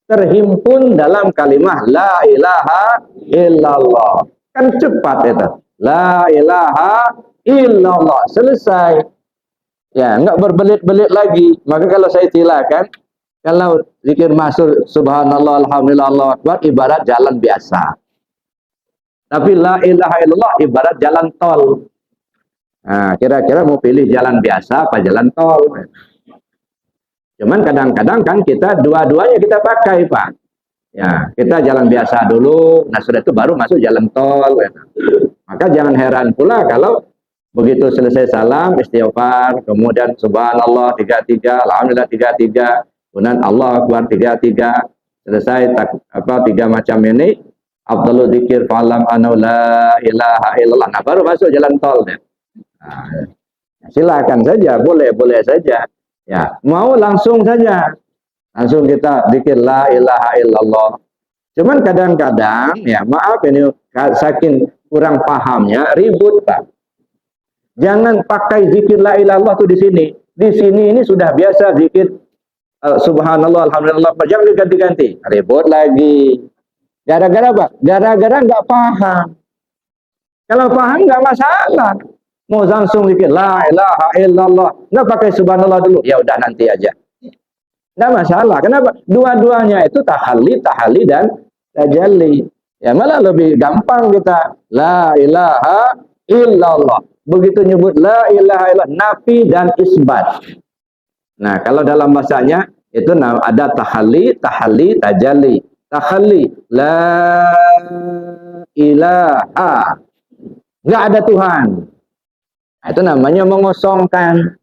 terhimpun dalam kalimat La ilaha illallah. Kan cepat itu. La ilaha illallah. Selesai. Ya, enggak berbelit-belit lagi. Maka kalau saya silakan, kalau zikir masuk subhanallah, alhamdulillah, Allahu Akbar, ibarat jalan biasa. Tapi la ilaha illallah ibarat jalan tol. Nah, kira-kira mau pilih jalan biasa apa jalan tol? Cuman kadang-kadang kan kita dua-duanya kita pakai, Pak. Ya, kita jalan biasa dulu, nah sudah itu baru masuk jalan tol. Maka jangan heran pula kalau begitu selesai salam, istighfar, kemudian subhanallah 33, alhamdulillah 33, kemudian Allah Akbar 33, selesai 3 macam ini, afdhalu dzikir fa'lam anna la ilaha illallah. Nah, baru masuk jalan tol deh. Nah, silakan saja, boleh saja. Ya, mau langsung saja. Langsung kita zikir la ilaha illallah. Cuman kadang-kadang ya, maaf ini saking kurang pahamnya ribut, Pak. Jangan pakai zikir la ilaha illallah tuh di sini. Di sini ini sudah biasa zikir subhanallah, alhamdulillah, jangan diganti-ganti. Ribut lagi. Gara-gara apa? Gara-gara nggak paham. Kalau paham nggak masalah. Mau langsung zikir la ilaha illallah, nggak pakai subhanallah dulu. Ya udah nanti aja. Nggak masalah. Kenapa? Dua-duanya itu tahalli dan tajalli. Ya malah lebih gampang kita la ilaha illallah. Begitu nyebut la ilaha illallah, nafi dan isbat. Nah, kalau dalam bahasanya itu ada tahalli, tajalli. Tahalli, la ilaha, nggak ada Tuhan. Nah, itu namanya mengosongkan.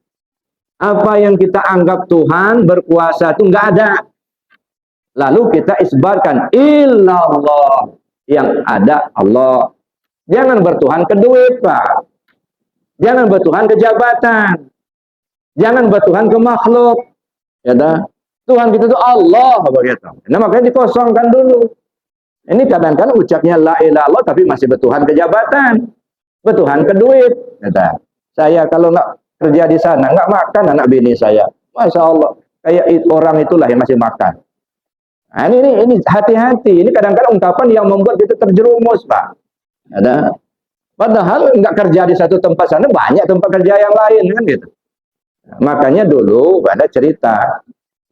Apa yang kita anggap Tuhan berkuasa itu nggak ada. Lalu kita isbarkan illallah, yang ada Allah. Jangan bertuhan ke duit, Pak. Jangan bertuhan ke jabatan. Jangan bertuhan ke makhluk. Ya dah. Tuhan kita itu Allah begitu. Nah, makanya dikosongkan dulu. Ini kadang-kadang ucapnya la ilaha illallah tapi masih bertuhan ke jabatan, bertuhan ke duit. Ya dah. Saya kalau nggak kerja di sana, nggak makan anak bini saya. Masya Allah, kayak orang itulah yang masih makan. Nah, ini hati-hati. Ini kadang-kadang ungkapan yang membuat kita terjerumus, Pak. Ada. Padahal nggak kerja di satu tempat sana, banyak tempat kerja yang lain kan gitu. Makanya dulu ada cerita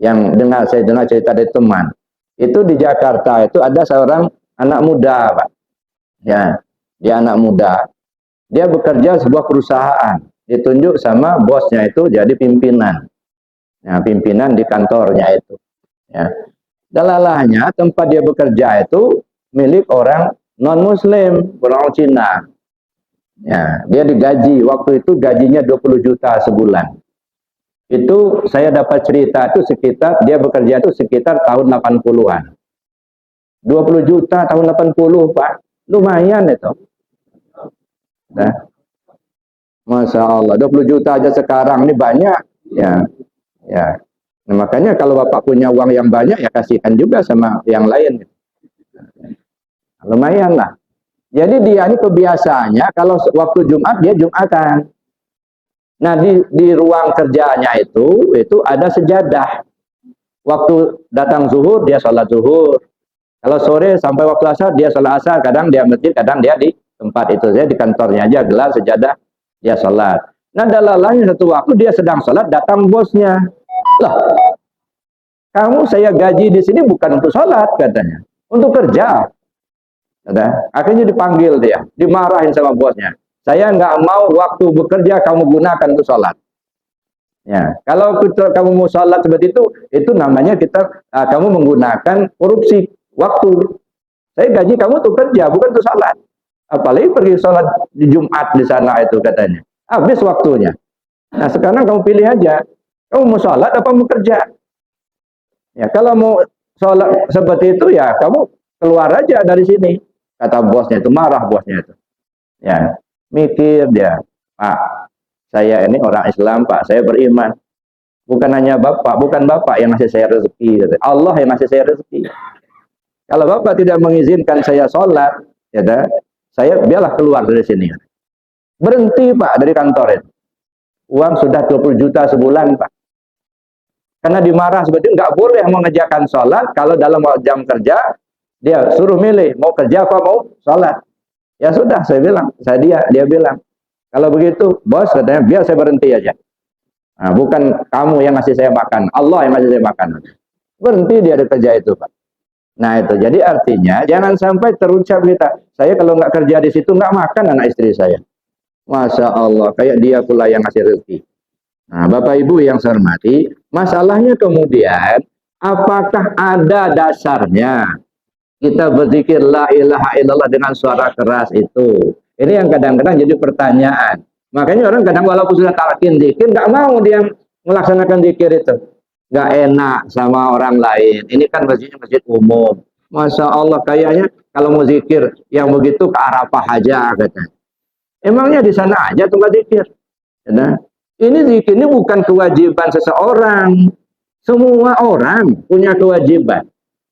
yang saya dengar cerita dari teman. Itu di Jakarta itu ada seorang anak muda, Pak. Ya, dia anak muda. Dia bekerja sebuah perusahaan. Ditunjuk sama bosnya itu jadi pimpinan. Ya, pimpinan di kantornya itu. Ya. Dalalahnya tempat dia bekerja itu milik orang non-muslim, orang Cina. Ya, dia digaji, waktu itu gajinya 20 juta sebulan. Itu saya dapat cerita itu sekitar, dia bekerja itu sekitar tahun 80-an. 20 juta tahun 80, Pak. Lumayan itu. Nah, Masya Allah, 20 juta aja sekarang, ini banyak. Ya, ya. Nah, makanya kalau Bapak punya uang yang banyak, ya kasihkan juga sama yang lain. Lumayan lah. Jadi dia ini kebiasaannya, kalau waktu Jumat, dia Jumatan. Nah, di ruang kerjanya itu ada sejadah. Waktu datang zuhur, dia sholat zuhur. Kalau sore sampai waktu asar, dia sholat asar. Kadang dia masjid, kadang dia di tempat itu. Saya di kantornya aja, gelar sejadah, dia sholat. Nah, dalalahnya satu waktu dia sedang sholat, datang bosnya. Lah, kamu saya gaji di sini bukan untuk sholat, katanya. Untuk kerja. Akhirnya dipanggil dia, dimarahin sama bosnya. Saya nggak mau waktu bekerja kamu gunakan untuk sholat. Ya, kalau kamu mau sholat seperti itu namanya kamu menggunakan korupsi waktu. Saya gaji kamu untuk kerja, bukan untuk sholat. Apalagi pergi sholat di Jumat di sana itu katanya. Habis waktunya. Nah sekarang kamu pilih aja. Kamu mau sholat apa mau kerja? Ya, kalau mau sholat seperti itu ya kamu keluar aja dari sini. Kata bosnya itu, marah bosnya itu. Ya, mikir dia, Pak, saya ini orang Islam, Pak, saya beriman. Bukan hanya Bapak, bukan Bapak yang ngasih saya rezeki, Allah yang ngasih saya rezeki. Kalau Bapak tidak mengizinkan saya sholat, ya, saya biarlah keluar dari sini. Berhenti Pak dari kantor itu. Uang sudah 20 juta sebulan Pak. Karena dimarah seperti itu, nggak boleh mengerjakan sholat kalau dalam jam kerja dia suruh milih mau kerja apa mau sholat. Ya sudah, saya bilang, dia bilang, kalau begitu bos katanya biar saya berhenti aja. Nah, bukan kamu yang ngasih saya makan, Allah yang ngasih saya makan. Berhenti dia dari kerja itu Pak. Nah itu, jadi artinya jangan sampai terucap kita, saya kalau nggak kerja di situ nggak makan anak istri saya. Masya Allah, kayak dia pula yang ngasih rezeki. Nah, Bapak Ibu yang saya hormati, masalahnya kemudian, apakah ada dasarnya kita berzikir la ilaha illallah dengan suara keras itu? Ini yang kadang-kadang jadi pertanyaan. Makanya orang kadang walaupun sudah talqin zikir, nggak mau dia melaksanakan zikir itu. Nggak enak sama orang lain. Ini kan masjidnya masjid umum. Masya Allah, kayaknya kalau mau zikir yang begitu ke Arafah aja, katanya. Emangnya di sana aja tempat zikir? Ya, ini zikir ini bukan kewajiban seseorang. Semua orang punya kewajiban.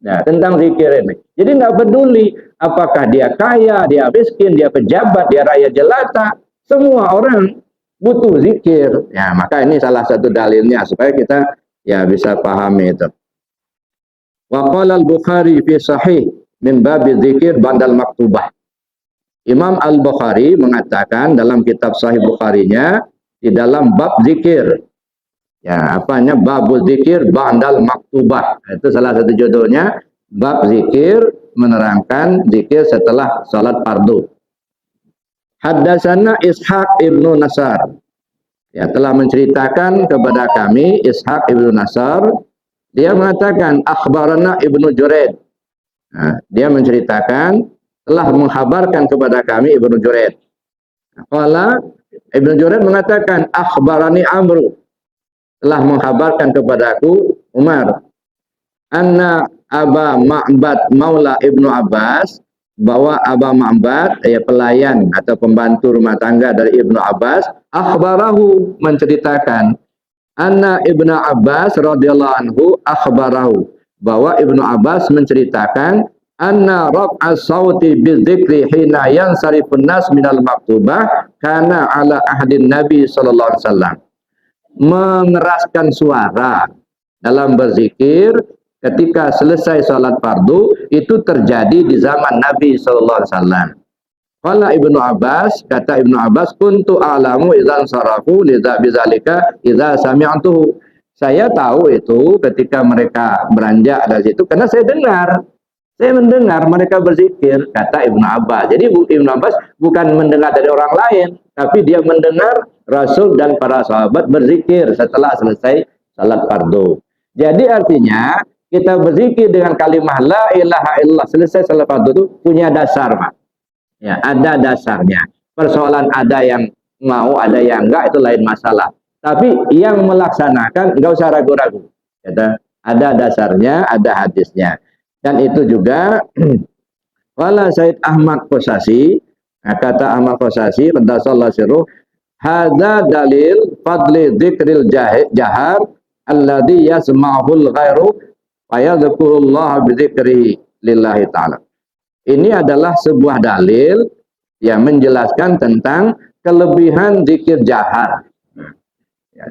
Nah, tentang zikir ini. Jadi nggak peduli apakah dia kaya, dia miskin, dia pejabat, dia rakyat jelata. Semua orang butuh zikir. Ya, maka ini salah satu dalilnya supaya kita ya bisa pahami itu. Wa qala al-Bukhari fi sahih min bab dzikir ba'dal maktubah. Imam Al-Bukhari mengatakan dalam kitab Sahih Bukharinya di dalam bab zikir. Ya, apanya? Babul zikir ba'dal maktubah. Itu salah satu judulnya, bab zikir menerangkan zikir setelah salat fardu. Haddatsana Ishaq ibnu Nasar. Ya, telah menceritakan kepada kami Ishaq ibnu Nasar. Dia mengatakan akhbarana Ibnu Juraid. Nah, dia menceritakan telah menghabarkan kepada kami Ibnu Juraid. Qala Ibnu Juraid mengatakan akhbarani Amru, telah menghabarkan kepadaku Umar, anna Aba Ma'bad Maula Ibnu Abbas, bahwa Aba Ma'bad pelayan atau pembantu rumah tangga dari Ibnu Abbas, akhbarahu, menceritakan, anna Ibnu Abbas radhiyallahu anhu akhbarahu, bahwa Ibnu Abbas menceritakan, anna raf'a sauti bidzikri hina yansarifun nas minal maktubah kana ala ahdin Nabi sallallahu alaihi wasallam. Mengeraskan suara dalam berzikir ketika selesai sholat fardu itu terjadi di zaman Nabi sallallahu alaihi wasallam. Qala Ibnu Abbas, kata Ibnu Abbas, kuntu a'lamu idzan sarafu lidza bizalika idza sami'tuhu. Saya tahu itu ketika mereka beranjak dari situ karena saya mendengar mereka berzikir, kata Ibnu Abbas. Jadi Ibnu Abbas bukan mendengar dari orang lain, tapi dia mendengar Rasul dan para sahabat berzikir setelah selesai salat fardu. Jadi artinya kita berzikir dengan kalimat la ilaha illallah selesai salat fardu itu punya dasar, Pak. Ya, ada dasarnya. Persoalan ada yang mau, ada yang enggak, itu lain masalah. Tapi yang melaksanakan enggak usah ragu-ragu. Ada dasarnya, ada hadisnya. Dan itu juga wala Said Ahmad Qosasi, kata Ahmad Qosasi radhiyallahu anhu, hadza dalil fadli dzikril jahar alladhi yasma'ul ghairu fayadhkurullah bidzikrihi lillahi ta'ala. Ini adalah sebuah dalil yang menjelaskan tentang kelebihan zikir jahar.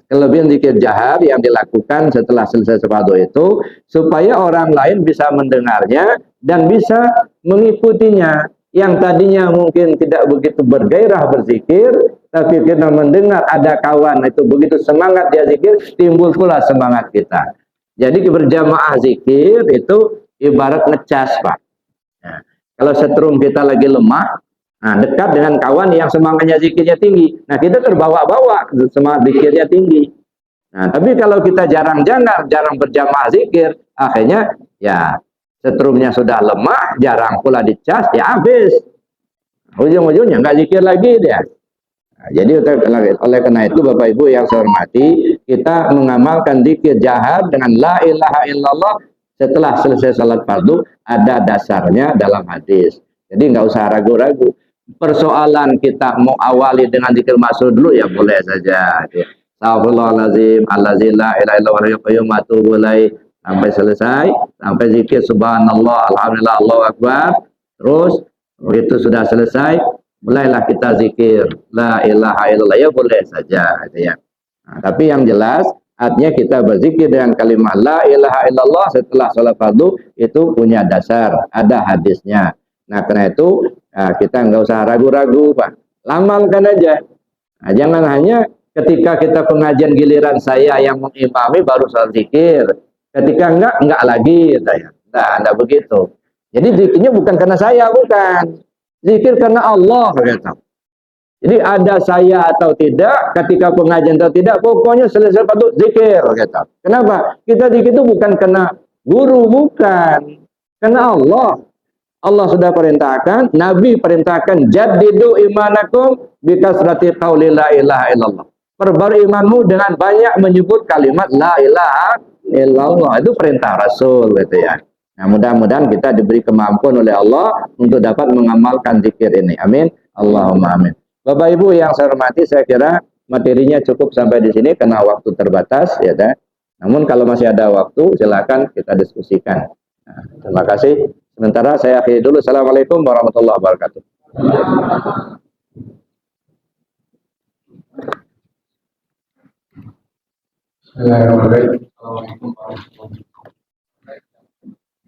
Kelebihan zikir jahar yang dilakukan setelah selesai fardu itu supaya orang lain bisa mendengarnya dan bisa mengikutinya. Yang tadinya mungkin tidak begitu bergairah berzikir, tapi kita mendengar ada kawan itu begitu semangat dia zikir, timbul pula semangat kita. Jadi berjamaah zikir itu ibarat ngecas, Pak. Nah, kalau setrum kita lagi lemah, nah, dekat dengan kawan yang semangatnya zikirnya tinggi. Nah, kita terbawa-bawa semangat zikirnya tinggi. Nah, tapi kalau kita jarang berjamaah zikir, akhirnya ya setrumnya sudah lemah, jarang pula dicas, ya habis. Ujung-ujungnya nggak zikir lagi dia. Nah, jadi oleh karena itu Bapak Ibu yang saya hormati, kita mengamalkan zikir jahar dengan la ilaha illallah setelah selesai salat fardu, ada dasarnya dalam hadis. Jadi nggak usah ragu-ragu. Persoalan kita mau awali dengan zikir maksud dulu ya boleh saja. Astagfirullahaladzim, allazi la ilaha illa huwal qayyum atubu ilaih sampai selesai, sampai zikir subhanallah, alhamdulillah, Allahu akbar. Terus begitu sudah selesai, mulailah kita zikir la ilaha illallah, ya boleh saja gitu ya. Nah, tapi yang jelas artinya kita berzikir dengan kalimat la ilaha illallah setelah sholat fardu itu punya dasar, ada hadisnya. Nah, karena itu kita nggak usah ragu-ragu, Pak. Lamalkan aja. Nah, jangan hanya ketika kita pengajian giliran saya yang mengimami baru sholat zikir. Ketika enggak lagi. Enggak begitu. Jadi zikirnya bukan karena saya, bukan. Zikir karena Allah. Gitu. Jadi ada saya atau tidak, ketika pengajian atau tidak, pokoknya selesai fardu zikir. Gitu. Kenapa? Kita zikir itu bukan karena guru, bukan. Karena Allah. Allah sudah perintahkan, Nabi perintahkan, jaddidu imanakum bikasrati qauli la ilaha illallah. Perbarui imanmu dengan banyak menyebut kalimat la ilaha illallah. Itu perintah Rasul gitu ya. Nah, mudah-mudahan kita diberi kemampuan oleh Allah untuk dapat mengamalkan zikir ini. Amin. Allahumma amin. Bapak Ibu yang saya hormati, saya kira materinya cukup sampai di sini karena waktu terbatas ya. Namun kalau masih ada waktu silakan kita diskusikan. Nah, terima kasih. Sementara saya akhiri dulu. Assalamualaikum warahmatullahi wabarakatuh.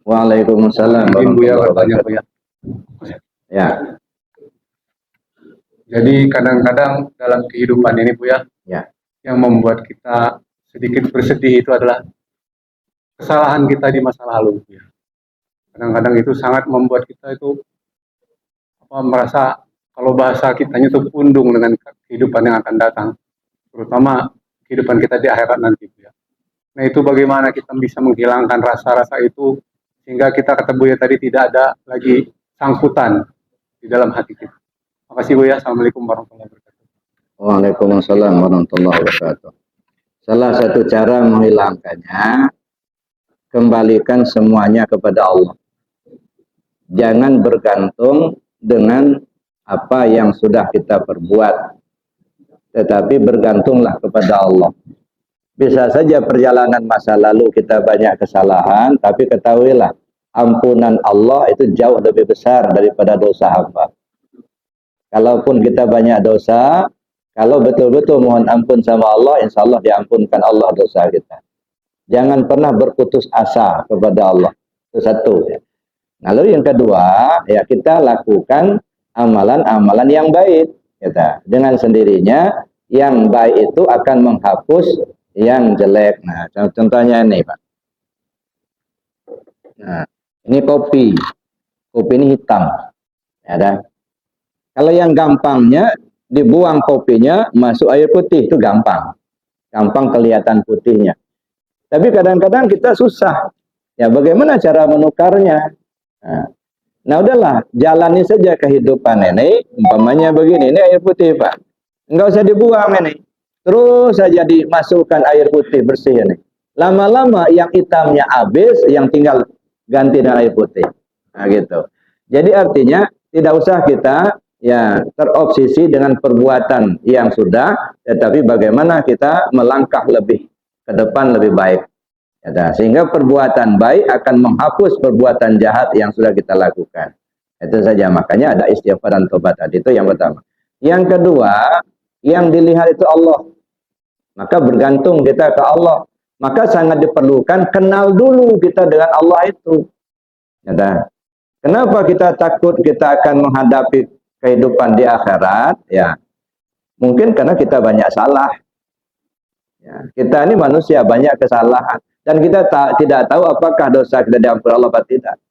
Waalaikumsalam. Ya. Jadi kadang-kadang dalam kehidupan ini Bu ya, yang membuat kita sedikit bersedih itu adalah kesalahan kita di masa lalu Bu ya. Kadang-kadang itu sangat membuat kita itu merasa kalau bahasa kitanya itu pundung dengan kehidupan yang akan datang, terutama kehidupan kita di akhirat nanti ya. Nah itu bagaimana kita bisa menghilangkan rasa-rasa itu sehingga kita ketemu ya tadi tidak ada lagi sangkutan di dalam hati kita. Terima kasih Bu ya. Assalamualaikum warahmatullahi wabarakatuh. Waalaikumsalam warahmatullahi wabarakatuh. Salah satu cara menghilangkannya, kembalikan semuanya kepada Allah. Jangan bergantung dengan apa yang sudah kita perbuat, tetapi bergantunglah kepada Allah. Bisa saja perjalanan masa lalu kita banyak kesalahan, tapi ketahuilah ampunan Allah itu jauh lebih besar daripada dosa hamba. Kalaupun kita banyak dosa, kalau betul-betul mohon ampun sama Allah, insya Allah diampunkan Allah dosa kita. Jangan pernah berputus asa kepada Allah. Itu satu. Ya. Lalu yang kedua, ya kita lakukan amalan-amalan yang baik. Kita dengan sendirinya yang baik itu akan menghapus yang jelek. Nah, contohnya ini, Pak. Nah, ini kopi. Kopi ini hitam. Ya, dah. Kalau yang gampangnya dibuang kopinya, masuk air putih itu gampang. Gampang kelihatan putihnya. Tapi kadang-kadang kita susah. Ya, bagaimana cara menukarnya? Nah, udahlah, jalani saja kehidupan ini. Umpamanya begini, ini air putih, Pak. Enggak usah dibuang ini. Terus saja dimasukkan air putih bersih ini. Lama-lama yang hitamnya habis, yang tinggal ganti dengan air putih. Nah, gitu. Jadi artinya tidak usah kita ya terobsesi dengan perbuatan yang sudah, tetapi bagaimana kita melangkah lebih ke depan lebih baik. Ya, sehingga perbuatan baik akan menghapus perbuatan jahat yang sudah kita lakukan. Itu saja, makanya ada istighfar dan tobat tadi. Itu yang pertama. Yang kedua, yang dilihat itu Allah. Maka bergantung kita ke Allah. Maka sangat diperlukan kenal dulu kita dengan Allah itu. Ya, kenapa kita takut kita akan menghadapi kehidupan di akhirat? Ya, mungkin karena kita banyak salah. Ya, kita ini manusia banyak kesalahan. Dan kita tidak tahu apakah dosa kita diampuni Allah atau tidak.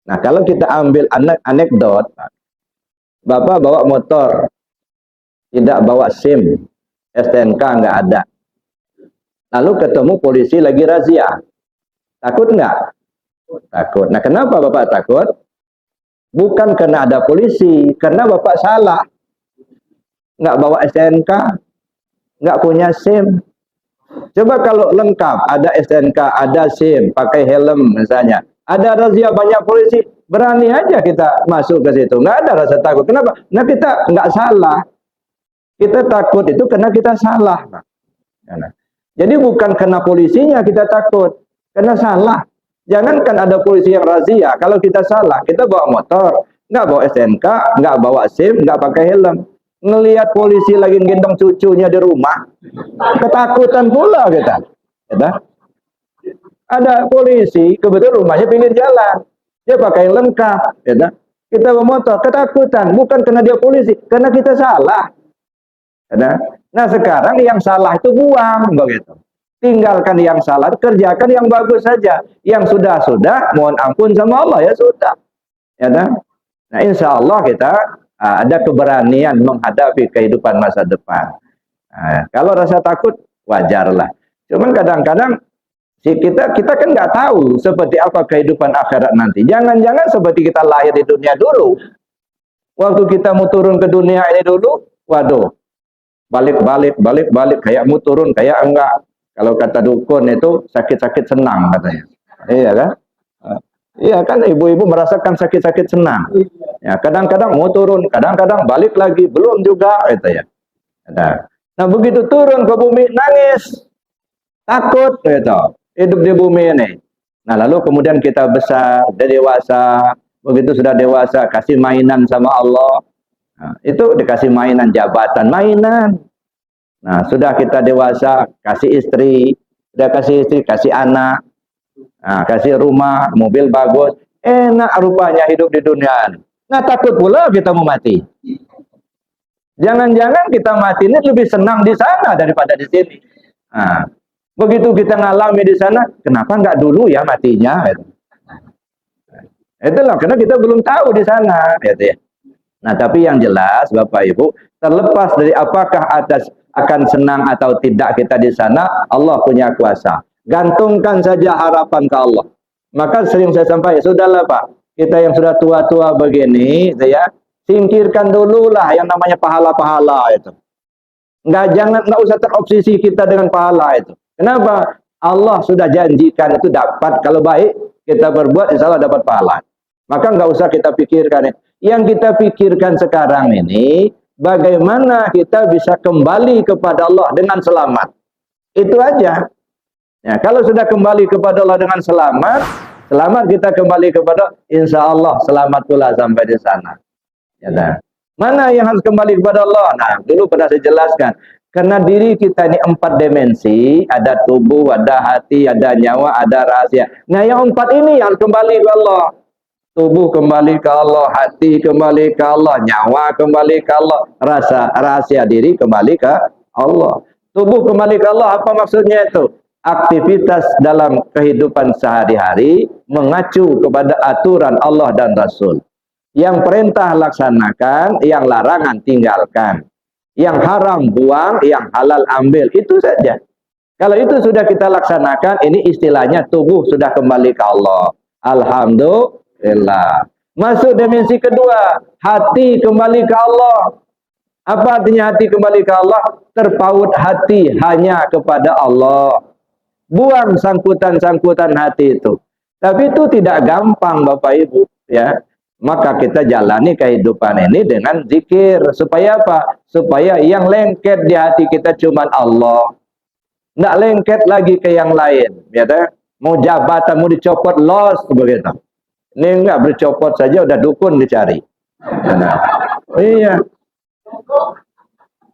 Nah, kalau kita ambil anekdot, Bapak bawa motor, tidak bawa SIM, STNK nggak ada. Lalu ketemu polisi lagi razia. Takut nggak? Takut. Nah, kenapa Bapak takut? Bukan karena ada polisi, karena Bapak salah. Nggak bawa STNK, nggak punya SIM. Coba kalau lengkap, ada STNK, ada SIM, pakai helm misalnya. Ada razia banyak polisi, berani aja kita masuk ke situ. Nggak ada rasa takut. Kenapa? Nah, kita nggak salah. Kita takut itu karena kita salah. Nah, jadi bukan karena polisinya kita takut, karena salah. Jangankan ada polisi yang razia, kalau kita salah, kita bawa motor, nggak bawa STNK, nggak bawa SIM, nggak pakai helm. Ngelihat polisi lagi gendong cucunya di rumah, ketakutan pula kita. Ada polisi, kebetulan rumahnya pinggir jalan, dia pakai lengkap. Kita bawa motor, ketakutan, bukan karena dia polisi, karena kita salah. Nah, sekarang yang salah itu buang, begitu. Tinggalkan yang salah, kerjakan yang bagus saja. Yang sudah-sudah, mohon ampun sama Allah, ya sudah. Nah, insya Allah kita ada keberanian menghadapi kehidupan masa depan. Nah, kalau rasa takut wajarlah. Cuman kadang-kadang kita kan nggak tahu seperti apa kehidupan akhirat nanti. Jangan-jangan seperti kita lahir di dunia dulu. Waktu kita mau turun ke dunia ini dulu, waduh, balik kayak mau turun kayak enggak. Kalau kata dukun itu sakit-sakit senang katanya. Iya kan? Iya kan, ibu-ibu merasakan sakit-sakit senang. Ya, kadang-kadang mau turun, kadang-kadang balik lagi, belum juga gitu ya. Nah, begitu turun ke bumi nangis, takut gitu, hidup di bumi ini. Nah, lalu kemudian kita besar, dewasa, begitu sudah dewasa kasih mainan sama Allah. Nah, itu dikasih mainan jabatan, mainan. Nah, sudah kita dewasa, kasih istri, sudah kasih istri, kasih anak. Nah, kasih rumah, mobil bagus, enak rupanya hidup di dunia. Nah, takut pula kita mau mati. Jangan-jangan kita mati ini lebih senang di sana daripada di sini. Nah, begitu kita ngalami di sana, kenapa nggak dulu ya matinya? Itulah karena kita belum tahu di sana. Nah, tapi yang jelas, Bapak Ibu, terlepas dari apakah akan senang atau tidak kita di sana, Allah punya kuasa. Gantungkan saja harapan ke Allah. Maka sering saya sampaikan, sudahlah Pak, kita yang sudah tua-tua begini, ya, singkirkan dululah yang namanya pahala-pahala itu. Nggak usah terobsesi kita dengan pahala itu. Kenapa? Allah sudah janjikan itu dapat, kalau baik kita berbuat, insya Allah dapat pahala. Maka nggak usah kita pikirkan. Yang kita pikirkan sekarang ini, bagaimana kita bisa kembali kepada Allah dengan selamat. Itu aja. Ya, kalau sudah kembali kepada Allah dengan selamat kita kembali kepada insya Allah selamat pula sampai di sana. Ya, mana yang harus kembali kepada Allah? Nah, dulu pernah saya jelaskan. Karena diri kita ini 4 dimensi, ada tubuh, ada hati, ada nyawa, ada rahasia. Nah, yang 4 ini yang kembali ke Allah. Tubuh kembali ke Allah, hati kembali ke Allah, nyawa kembali ke Allah, rahasia diri kembali ke Allah. Tubuh kembali ke Allah, apa maksudnya itu? Aktivitas dalam kehidupan sehari-hari mengacu kepada aturan Allah dan Rasul. Yang perintah laksanakan, yang larangan tinggalkan. Yang haram buang, yang halal ambil. Itu saja. Kalau itu sudah kita laksanakan, ini istilahnya tubuh sudah kembali ke Allah. Alhamdulillah. Masuk dimensi kedua, hati kembali ke Allah. Apa artinya hati kembali ke Allah? Terpaut hati hanya kepada Allah. Buang sangkutan-sangkutan hati itu. Tapi itu tidak gampang Bapak Ibu, ya. Maka kita jalani kehidupan ini dengan zikir. Supaya apa? Supaya yang lengket di hati kita cuma Allah. Nggak lengket lagi ke yang lain. Ya, mau jabatan, mau dicopot, lost begitu. Ini nggak bercopot saja, udah dukun dicari. Nah, iya.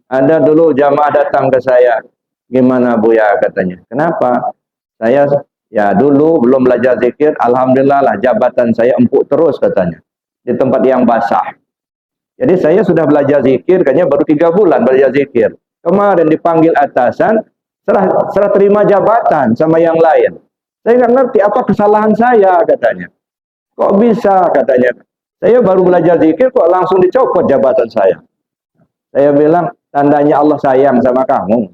Ada dulu jamaah datang ke saya. Gimana Buya katanya? Kenapa? Saya ya dulu belum belajar zikir. Alhamdulillah lah jabatan saya empuk terus katanya. Di tempat yang basah. Jadi saya sudah belajar zikir, kayaknya baru 3 bulan belajar zikir. Kemarin dipanggil atasan, serah terima jabatan sama yang lain. Saya nggak ngerti apa kesalahan saya katanya. Kok bisa katanya. Saya baru belajar zikir kok langsung dicopot jabatan saya. Saya bilang tandanya Allah sayang sama kamu.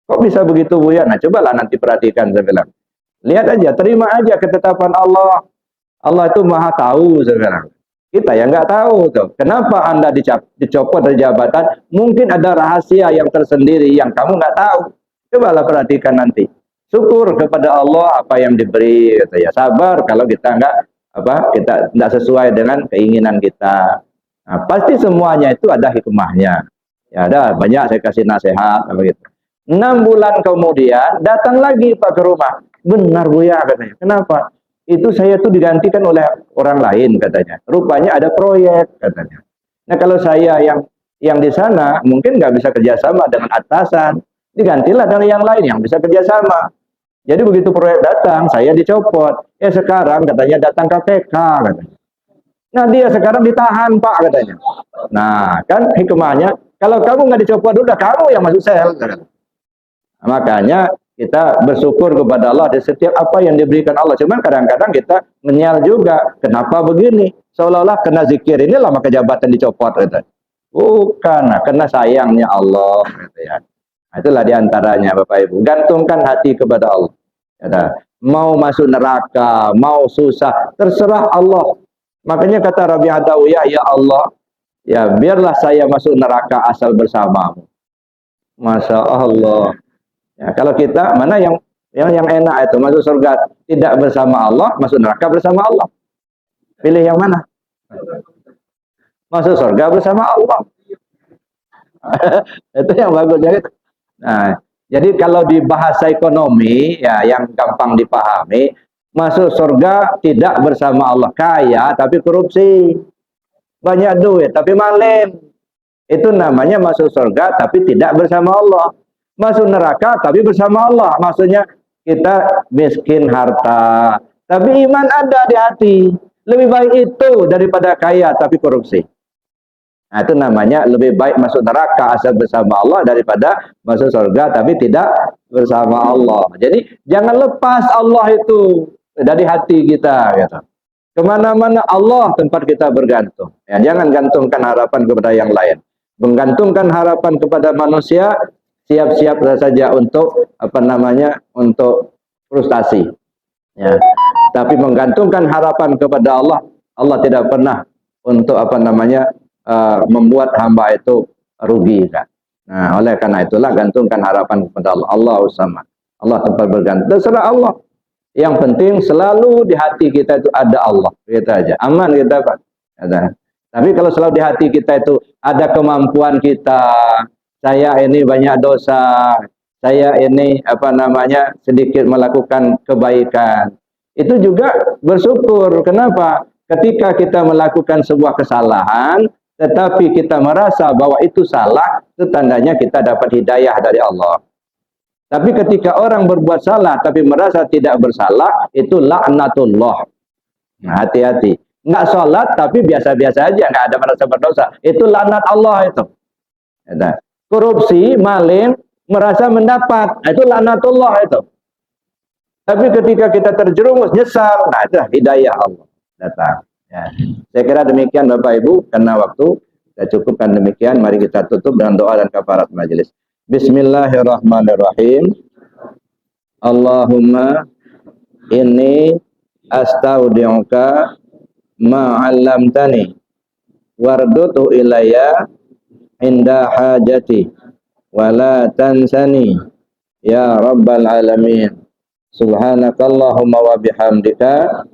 Kok bisa begitu Buya? Nah cobalah nanti perhatikan saya bilang. Lihat aja, terima aja ketetapan Allah. Allah itu maha tahu sekarang. Kita yang nggak tahu tuh. Kenapa Anda dicopot dari jabatan? Mungkin ada rahasia yang tersendiri yang kamu nggak tahu. Cobalah perhatikan nanti. Syukur kepada Allah apa yang diberi. Gitu ya. Sabar kalau kita nggak sesuai dengan keinginan kita. Nah, pasti semuanya itu ada hikmahnya. Ya ada banyak saya kasih nasihat begitu. 6 bulan kemudian datang lagi Pak ke rumah. Benar Buya katanya. Kenapa? Itu saya tuh digantikan oleh orang lain katanya. Rupanya ada proyek katanya. Nah kalau saya yang di sana mungkin nggak bisa kerjasama dengan atasan, digantilah dengan yang lain yang bisa kerjasama. Jadi begitu proyek datang, saya dicopot. Sekarang katanya datang KPK katanya. Nah dia sekarang ditahan Pak katanya. Nah kan hikmahnya, kalau kamu nggak dicopot udah kamu yang masuk sel. Katanya. Nah, makanya kita bersyukur kepada Allah di setiap apa yang diberikan Allah. Cuman kadang-kadang kita menyal juga. Kenapa begini? Seolah-olah kena zikir inilah maka jabatan dicopot. Gitu. Bukan, kena sayangnya Allah. Gitu ya. Nah, itulah diantaranya Bapak Ibu. Gantungkan hati kepada Allah. Gitu. Mau masuk neraka, mau susah, terserah Allah. Makanya kata Rabi Adawiyah, ya Allah, ya biarlah saya masuk neraka asal bersamamu. Masya Allah. Ya, kalau kita mana yang enak itu masuk surga tidak bersama Allah, masuk neraka bersama Allah. Pilih yang mana? Masuk surga bersama Allah. Itu yang bagus ya. Nah, jadi kalau di bahasa ekonomi ya yang gampang dipahami, masuk surga tidak bersama Allah, kaya tapi korupsi. Banyak duit tapi maling. Itu namanya masuk surga tapi tidak bersama Allah. Masuk neraka tapi bersama Allah. Maksudnya kita miskin harta tapi iman ada di hati. Lebih baik itu daripada kaya tapi korupsi. Nah itu namanya lebih baik masuk neraka asal bersama Allah daripada masuk surga tapi tidak bersama Allah. Jadi jangan lepas Allah itu dari hati kita gitu. Kemana-mana Allah tempat kita bergantung. Ya, jangan gantungkan harapan kepada yang lain. Menggantungkan harapan kepada manusia, siap-siap saja untuk untuk frustasi. Ya. Tapi menggantungkan harapan kepada Allah, Allah tidak pernah untuk membuat hamba itu rugi. Kan? Nah, oleh karena itulah gantungkan harapan kepada Allah. Allahu Samad. Allah tempat bergantung. Terserah Allah. Yang penting selalu di hati kita itu ada Allah. Gitu aja. Aman kita Pak. Tapi kalau selalu di hati kita itu ada kemampuan kita. Saya ini banyak dosa, saya ini sedikit melakukan kebaikan. Itu juga bersyukur. Kenapa? Ketika kita melakukan sebuah kesalahan, tetapi kita merasa bahwa itu salah, itu tandanya kita dapat hidayah dari Allah. Tapi ketika orang berbuat salah tapi merasa tidak bersalah, itu laknatullah. Nah, hati-hati. Nggak sholat tapi biasa-biasa aja, nggak ada merasa berdosa. Itu laknat Allah itu. Korupsi, maling, merasa mendapat. Nah, itu laknatullah itu. Tapi ketika kita terjerumus, nyesal, nah itu hidayah Allah datang. Ya. Saya kira demikian Bapak Ibu, karena waktu kita cukupkan demikian. Mari kita tutup dengan doa dan kafarat majelis. Bismillahirrahmanirrahim. Allahumma inni astaudi'uka ma 'allamtani wardutu ilayya inda hajati wa la tansani ya rabbal alamin. Subhanakallahumma wa bihamdika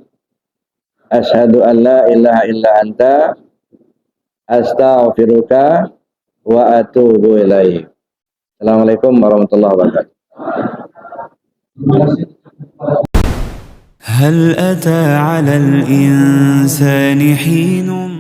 asyhadu an la ilaha illa anta astaghfiruka wa atubu ilaik. Assalamualaikum warahmatullahi wabarakatuh. هل أتى على الإنسان حين